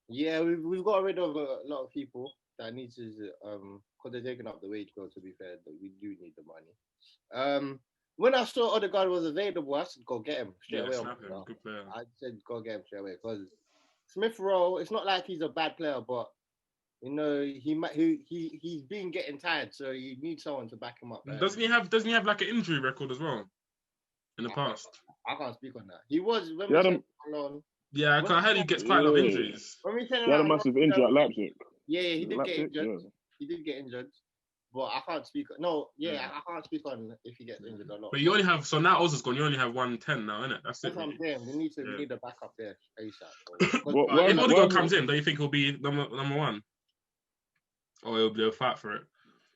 [SPEAKER 2] Yeah, we've got rid of a lot of people that need to because they're taking up the wage bill. To be fair, but we do need the money. When I saw Odegaard was available, I said go get him straight away.
[SPEAKER 1] Snap him. Good player.
[SPEAKER 2] I said go get him straight away because Smith Rowe. It's not like he's a bad player, but you know he's been getting tired, so you need someone to back him up.
[SPEAKER 1] Doesn't he have like an injury record as well in the past?
[SPEAKER 2] I can't speak on that. He was when
[SPEAKER 3] we
[SPEAKER 2] sent him alone.
[SPEAKER 1] Yeah, because I heard he gets quite a lot of injuries.
[SPEAKER 2] When we sent him
[SPEAKER 3] he had a massive injury at Leipzig.
[SPEAKER 2] Yeah, he did
[SPEAKER 3] Leipzig,
[SPEAKER 2] get injured.
[SPEAKER 3] Yeah.
[SPEAKER 2] He did get injured. But I can't speak. No, I can't speak on if he gets injured or not.
[SPEAKER 1] But you only have now Ozil's gone. You only have 110 now, innit? That's it.
[SPEAKER 2] What I'm saying. We need a backup there ASAP.
[SPEAKER 1] If Odegaard comes in, do you think he'll be number one, or he'll be a fight for it?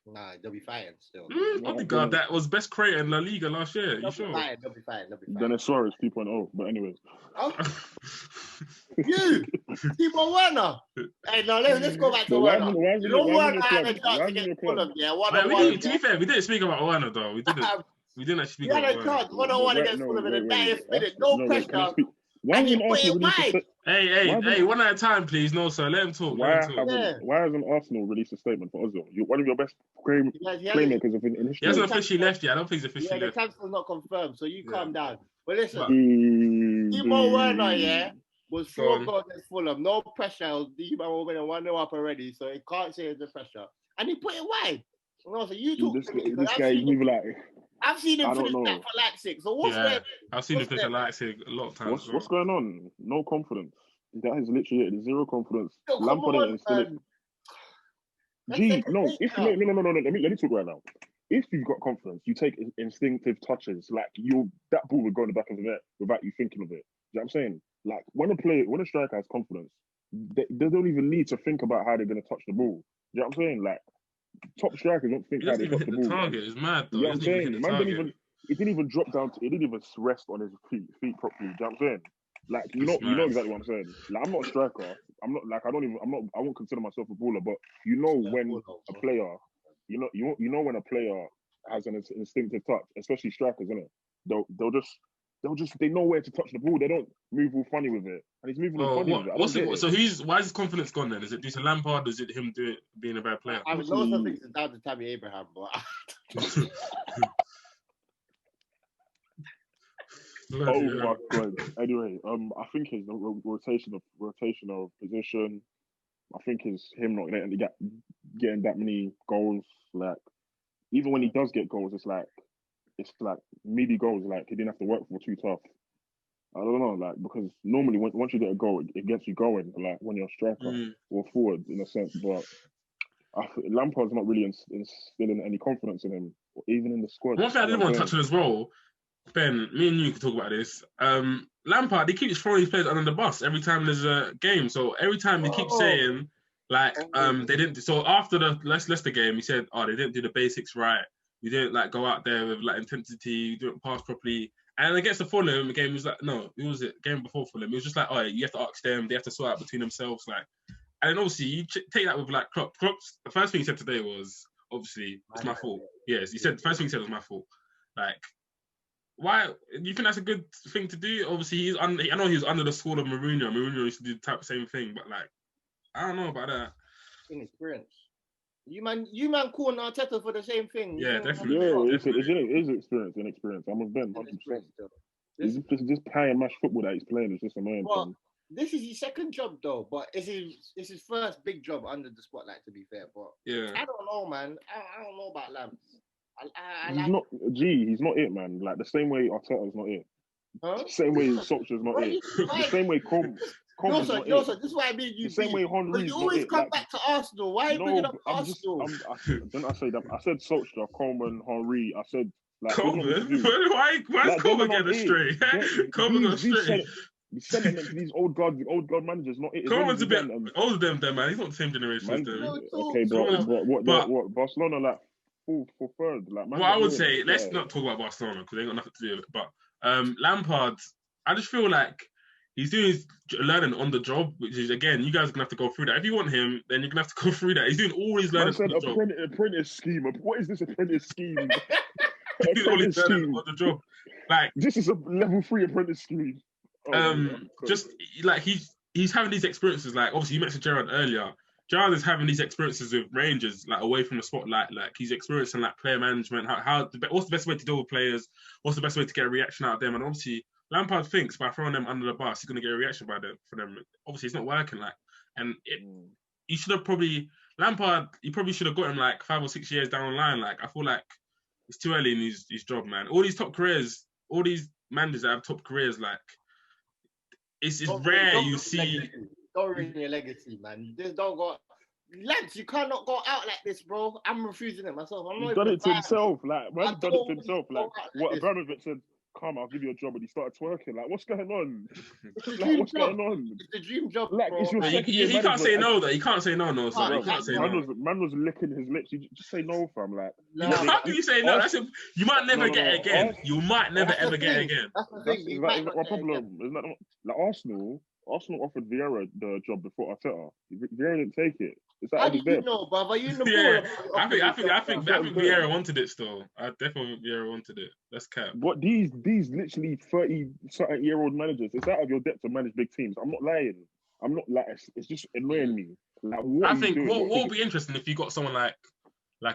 [SPEAKER 2] Nah, they'll be fighting still.
[SPEAKER 1] Odegaard, that was best creator in La Liga last year. You sure?
[SPEAKER 2] They'll be fighting.
[SPEAKER 3] Dennis Suarez 2.0. But anyways.
[SPEAKER 2] Oh. You, Timo Werner. Hey, no, let's go back to Werner. You know Werner had a chance to get Fulham. Yeah,
[SPEAKER 1] to be fair, we didn't speak about Werner though. We didn't actually speak about Werner.
[SPEAKER 2] He had a chance 1-1 against Fulham in the 90th minute. No pressure. And he put it wide.
[SPEAKER 1] Hey, one at a time, please. No, sir. Let him talk.
[SPEAKER 3] Why hasn't Arsenal released a statement for Ozil? You're one of your best playmakers in history.
[SPEAKER 1] He hasn't officially left yet. I don't think he's officially left.
[SPEAKER 2] The transfer's not confirmed, so you calm down. But listen, Timo Werner, was 4 goals against Fulham. No pressure. Timo Werner 1-0 up already, so he can't say it's the pressure. And he put it wide. So you talk to me.
[SPEAKER 3] This guy is moving like...
[SPEAKER 2] I've seen him finish that for Leipzig. So what's there?
[SPEAKER 1] I've seen him finish at Leipzig a lot of times.
[SPEAKER 3] What's going on? No confidence. That is literally it. Zero confidence. Lampard is still. No. Let me talk right now. If you've got confidence, you take instinctive touches. Like that ball would go in the back of the net without you thinking of it. You know what I'm saying? Like when a striker has confidence, they don't even need to think about how they're going to touch the ball. You know what I'm saying? Like. Top strikers don't think how they touch the ball.
[SPEAKER 1] Target is mad though.
[SPEAKER 3] You know what I'm saying? It didn't even drop down. It didn't even rest on his feet properly. You know what I'm saying? Like you know exactly what I'm saying. Like I'm not a striker. I'm not like I won't consider myself a baller. But you know when a player, you know when a player has an instinctive touch, especially strikers, isn't it? They know where to touch the ball. They don't move all funny with it, and he's moving all funny with it.
[SPEAKER 1] So why is his confidence gone then? Is it due to Lampard? Or is it him being a bad player?
[SPEAKER 2] I would also think it's down to Tammy Abraham, but.
[SPEAKER 3] Oh my god! Anyway, I think his rotation of position. I think is him not getting that many goals. Like even when he does get goals, it's like midi goals. Like he didn't have to work for too tough. I don't know, like because normally once you get a goal, it gets you going. Like when you're a striker or forward in a sense, but Lampard's not really instilling any confidence in him, or even in the squad.
[SPEAKER 1] One thing I didn't want to touch on as well, Ben, me and you can talk about this. Lampard, he keeps throwing his players under the bus every time there's a game. So every time he keeps saying like they didn't. So after the Leicester game, he said, "Oh, they didn't do the basics right. You didn't like go out there with like intensity. You didn't pass properly." And against the Fulham game, he was like, "No, it was it game before Fulham. It was just like, oh, you have to ask them. They have to sort out between themselves." Like, and then obviously you take that with like Klopp. Klopp's the first thing he said today was obviously it's my fault. Yes, he said the first thing he said was my fault. Like, why? You think that's a good thing to do? Obviously, I know he was under the school of Mourinho. Mourinho used to do the same thing, but like, I don't know about that.
[SPEAKER 2] Inexperience. You man calling Arteta for the same thing.
[SPEAKER 1] Yeah, definitely.
[SPEAKER 3] Yeah, it's experience, inexperience. I'm with Ben, 100%. It's just pie and mash football that he's playing. It's just annoying.
[SPEAKER 2] Well, this is his second job though, but it's his first big job under the spotlight. To be fair, but
[SPEAKER 1] yeah,
[SPEAKER 2] I don't know, man. I don't know about Lamps.
[SPEAKER 3] He's not it, man. Like the same way Arteta's not it.
[SPEAKER 2] Huh?
[SPEAKER 3] The same way Solskjaer's not it. The same way
[SPEAKER 2] Nosa, this is what I mean.
[SPEAKER 3] The same way Henry.
[SPEAKER 2] You always come back to Arsenal. Why are you bringing up Arsenal?
[SPEAKER 3] Didn't I say that? I said Solskjaer, Coleman, Henry. I said like
[SPEAKER 1] Coleman. Why is Coleman getting astray? Coleman got astray.
[SPEAKER 3] You send them to these old guard managers, not it.
[SPEAKER 1] Coleman's a bit older than them, man. He's not the same generation as them.
[SPEAKER 3] Okay, but what Barcelona like for third? Like,
[SPEAKER 1] well, I would say let's not talk about Barcelona because they ain't got nothing to do with it. But Lampard, I just feel like He's doing his learning on the job, which is, again, you guys are gonna have to go through that. If you want him, then you're gonna have to go through that. He's doing all his learning on the job.
[SPEAKER 3] Apprentice scheme. What is this apprentice scheme?
[SPEAKER 1] He's doing all his learning on the job. Like,
[SPEAKER 3] this is a level 3 apprentice scheme.
[SPEAKER 1] Just like he's having these experiences. Like, obviously, you mentioned Gerrard earlier. Gerrard is having these experiences with Rangers, like away from the spotlight. Like, he's experiencing like player management. What's the best way to deal with players? What's the best way to get a reaction out of them? And obviously, Lampard thinks by throwing them under the bus, he's going to get a reaction for them. Obviously, it's not working. Like, and he should have Lampard. He probably should have got him like 5 or 6 years down the line. Like, I feel like it's too early in his job, man. All these top careers, all these managers that have top careers, like, it's rare you see.
[SPEAKER 2] Don't ruin your legacy, man. You just don't go. Lads, you cannot go out like this, bro. I'm refusing it myself.
[SPEAKER 3] He's done it to himself. Like, man, done it to himself. Like, what Abramovich said, come, I'll give you a job, and he started twerking. Like, what's going on? What's going on?
[SPEAKER 2] It's the dream job,
[SPEAKER 3] like,
[SPEAKER 2] bro.
[SPEAKER 3] It's your
[SPEAKER 1] he can't say no, though. He can't say no, no. So he can't say no.
[SPEAKER 3] Man was licking his lips. You just say no, fam. Like,
[SPEAKER 1] how can you say no? You might never get it again. You might never ever get it again.
[SPEAKER 2] That's the thing.
[SPEAKER 3] Is that my problem? Isn't that like Arsenal offered Vieira the job before Arteta. Vieira didn't take it. Is that
[SPEAKER 2] how do you know, brother? You in the
[SPEAKER 1] ball? I think Vieira wanted it still. I definitely think Vieira wanted it. That's cap.
[SPEAKER 3] But these literally 30-something-year-old managers, it's out of your depth to manage big teams. I'm not lying. It's just annoying me. Like,
[SPEAKER 1] I think what would be interesting if you got someone like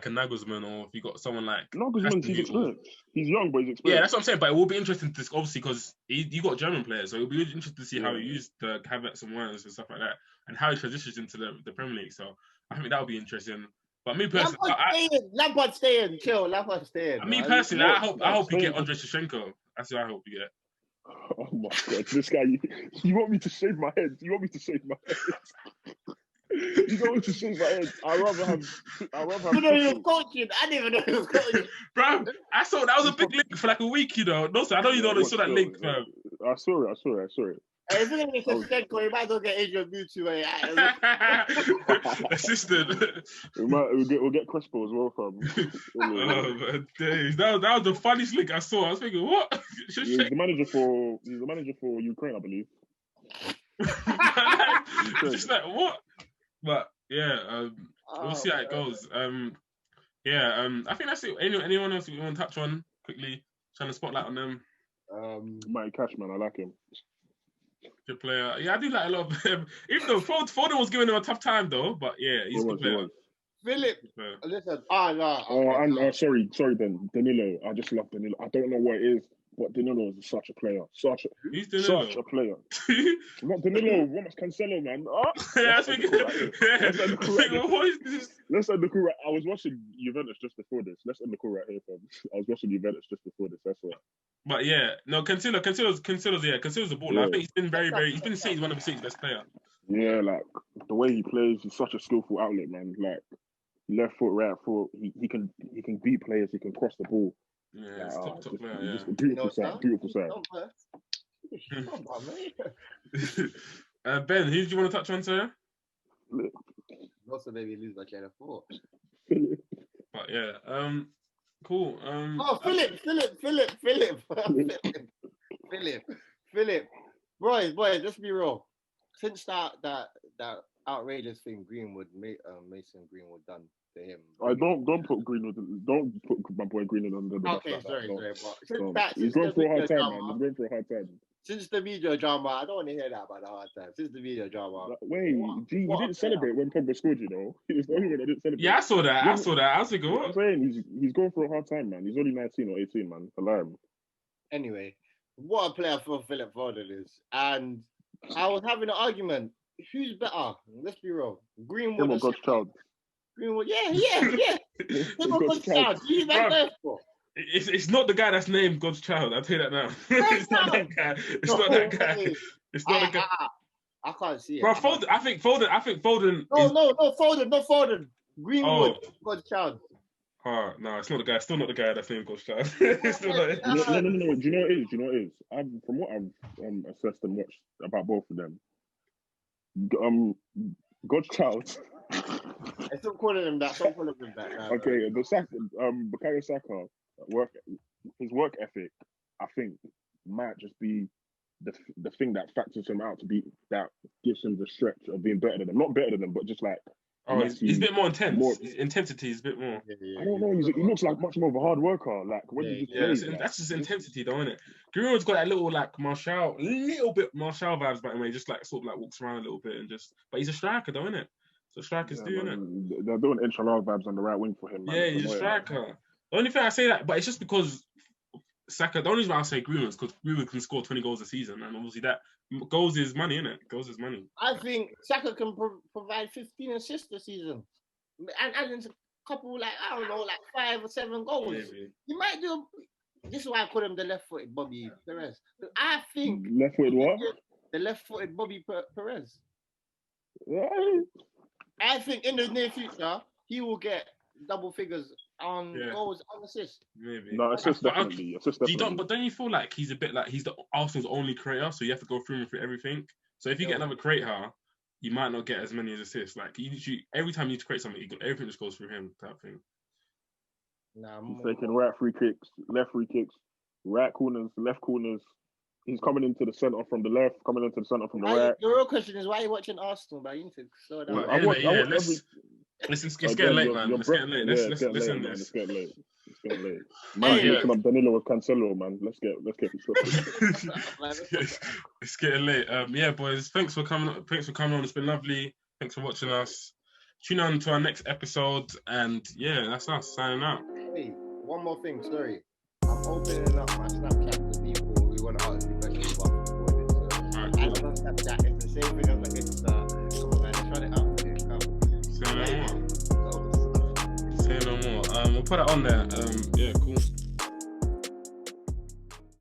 [SPEAKER 1] a Nagelsmann, or if you got someone like
[SPEAKER 3] Nagelsmann, he's experienced. He's young, but he's experienced.
[SPEAKER 1] Yeah, that's what I'm saying. But it will be interesting to obviously because you got German players, so it'll be interesting to see how he used the Havertz and Werner and stuff like that, and how he transitions into the Premier League. So I think that would be interesting. But me personally,
[SPEAKER 2] Lampard staying, chill. Lampard staying.
[SPEAKER 1] Me personally, I hope you get Andrei Shevchenko. That's what I hope you get.
[SPEAKER 3] Oh my god, this guy! You want me to shave my head? You want me to shave my head? You don't want to shave my head. I'd rather have. You
[SPEAKER 2] know he was coaching. I didn't even know he was coaching.
[SPEAKER 1] Bro, I saw that was a big link for like a week. You know, Nosa, I know you know they saw that link, bro.
[SPEAKER 3] I saw it.
[SPEAKER 2] Hey, if you're gonna get Shevchenko, you might as well get Adrian Mutu.
[SPEAKER 1] Assistant.
[SPEAKER 3] We'll get Crespo as well, fam.
[SPEAKER 1] Oh man, days. That was the funniest link I saw. I was thinking, what?
[SPEAKER 3] He's the manager for Ukraine, I believe.
[SPEAKER 1] Just like what? But yeah, we'll see how it goes. I think that's it. Anyone else you want to touch on quickly? Shine a spotlight on them.
[SPEAKER 3] Matty Cash, man, I like him.
[SPEAKER 1] Good player. Yeah, I do like a lot of him. Even though Foden was giving him a tough time though, but yeah, he's a good player.
[SPEAKER 2] Philip, listen.
[SPEAKER 3] Sorry, then Danilo. I just love Danilo. I don't know what it is, but Danilo is such a player. Such a player. Not Danilo. What much Cancelo, man?
[SPEAKER 1] Yeah, I think. What is this?
[SPEAKER 3] Let's end the call. I was watching Juventus just before this. Let's end the call right here, fam. I was watching Juventus just before this. That's all.
[SPEAKER 1] But yeah, no, Cancelo's the ball. Yeah. I think he's been he's been saying he's one of the City's best player.
[SPEAKER 3] Yeah, like the way he plays, he's such a skillful outlet, man. Like left foot, right foot, he can beat players, he can cross the ball.
[SPEAKER 1] Yeah, it's top player. Yeah,
[SPEAKER 3] just a beautiful side.
[SPEAKER 1] Ben, who do you want to touch on, sir?
[SPEAKER 2] Also, maybe lose my chain of thought.
[SPEAKER 1] But yeah, cool.
[SPEAKER 2] Philip. Boys, let's be real. Since that outrageous thing Mason Greenwood done to him.
[SPEAKER 3] I don't put Greenwood. Don't put my boy Greenwood under the bus.
[SPEAKER 2] Okay, sorry.
[SPEAKER 3] He's going through a hard time, man. He's going through a hard time.
[SPEAKER 2] Since the media drama, I don't want to hear that about the hard time. Since the media drama.
[SPEAKER 3] Wait, you didn't celebrate when Pogba scored, you know? He was the only one that didn't celebrate.
[SPEAKER 1] Yeah, I saw that. I was thinking, what?
[SPEAKER 3] I'm saying he's going through a hard time, man. He's only 19 or 18, man. Allow him.
[SPEAKER 2] Anyway, what a player for Philip Foden is. And I was having an argument. Who's better? Let's be real. Greenwood
[SPEAKER 3] or God's child?
[SPEAKER 2] Greenwood, yeah. Him or God's child? Who's that first for?
[SPEAKER 1] It's not the guy that's named God's child. I'll tell you that now. It's not that guy. It's not that guy. It's not the guy.
[SPEAKER 2] I can't see it.
[SPEAKER 1] Bro, Foden. I think Foden.
[SPEAKER 2] No, Foden. Greenwood, God's child.
[SPEAKER 1] Oh no, it's not the guy. Still not the guy that's named God's child. It's still not it.
[SPEAKER 3] No. Do you know what it is? From what I've assessed and watched about both of them, God's child.
[SPEAKER 2] Stop calling him that.
[SPEAKER 3] Okay, Bukayo Saka his work ethic, I think, might just be the thing that factors him out that gives him the stretch of being better than them. Not better than them, but just like.
[SPEAKER 1] Oh, he's a bit more intense. His intensity is a bit more.
[SPEAKER 3] I don't know. He looks like much more of a hard worker. Like when you just play,
[SPEAKER 1] that's just intensity, though, isn't it? Greenwood's got that little like Martial vibes about him. He just like sort of like walks around a little bit and just. But he's a striker, though, isn't it? So strikers do, isn't it?
[SPEAKER 3] They're doing inshallah vibes on the right wing for him. Man.
[SPEAKER 1] Yeah, he's a striker. The only thing I say that, but it's just because Saka. The only reason I say Greenwood is because Greenwood can score 20 goals a season, and obviously that. Goals is money, innit? Goals is money.
[SPEAKER 2] I think Saka can provide 15 assists this season. And adding a couple, like, I don't know, like 5 or 7 goals. Maybe. He might do. This is why I call him the left-footed Bobby Perez. I think.
[SPEAKER 3] Left-footed what?
[SPEAKER 2] The left-footed Bobby Perez.
[SPEAKER 3] Yeah.
[SPEAKER 2] I think in the near future, he will get double figures on goals and assists.
[SPEAKER 1] Maybe.
[SPEAKER 3] No, assists definitely.
[SPEAKER 1] But don't you feel like he's a bit like he's the Arsenal's only creator, so you have to go through him for everything? So if you get another creator, you might not get as many as assists. Like every time you need to create something, everything just goes through him, type thing.
[SPEAKER 3] He's taking right free kicks, left free kicks, right corners, left corners. He's coming into the centre from the left, coming into the centre from the right.
[SPEAKER 2] The real question is, why are you watching Arsenal? But you need to slow down.
[SPEAKER 1] It's getting late, man. It's getting late. Let's end this.
[SPEAKER 3] It's getting late. Man, looking up Danilo with Cancelo, man. Let's get
[SPEAKER 1] It's getting late. Yeah, boys. Thanks for coming on. It's been lovely. Thanks for watching us. Tune on to our next episode, and yeah, that's us signing out.
[SPEAKER 2] Hey, one more thing. Sorry, I'm opening up my Snapchat to people who want to ask me questions about recording. So I don't on Snapchat. It's the same thing as like Insta. Come on, man. Shut it up.
[SPEAKER 1] Say no more. We'll put it on there. Yeah, cool.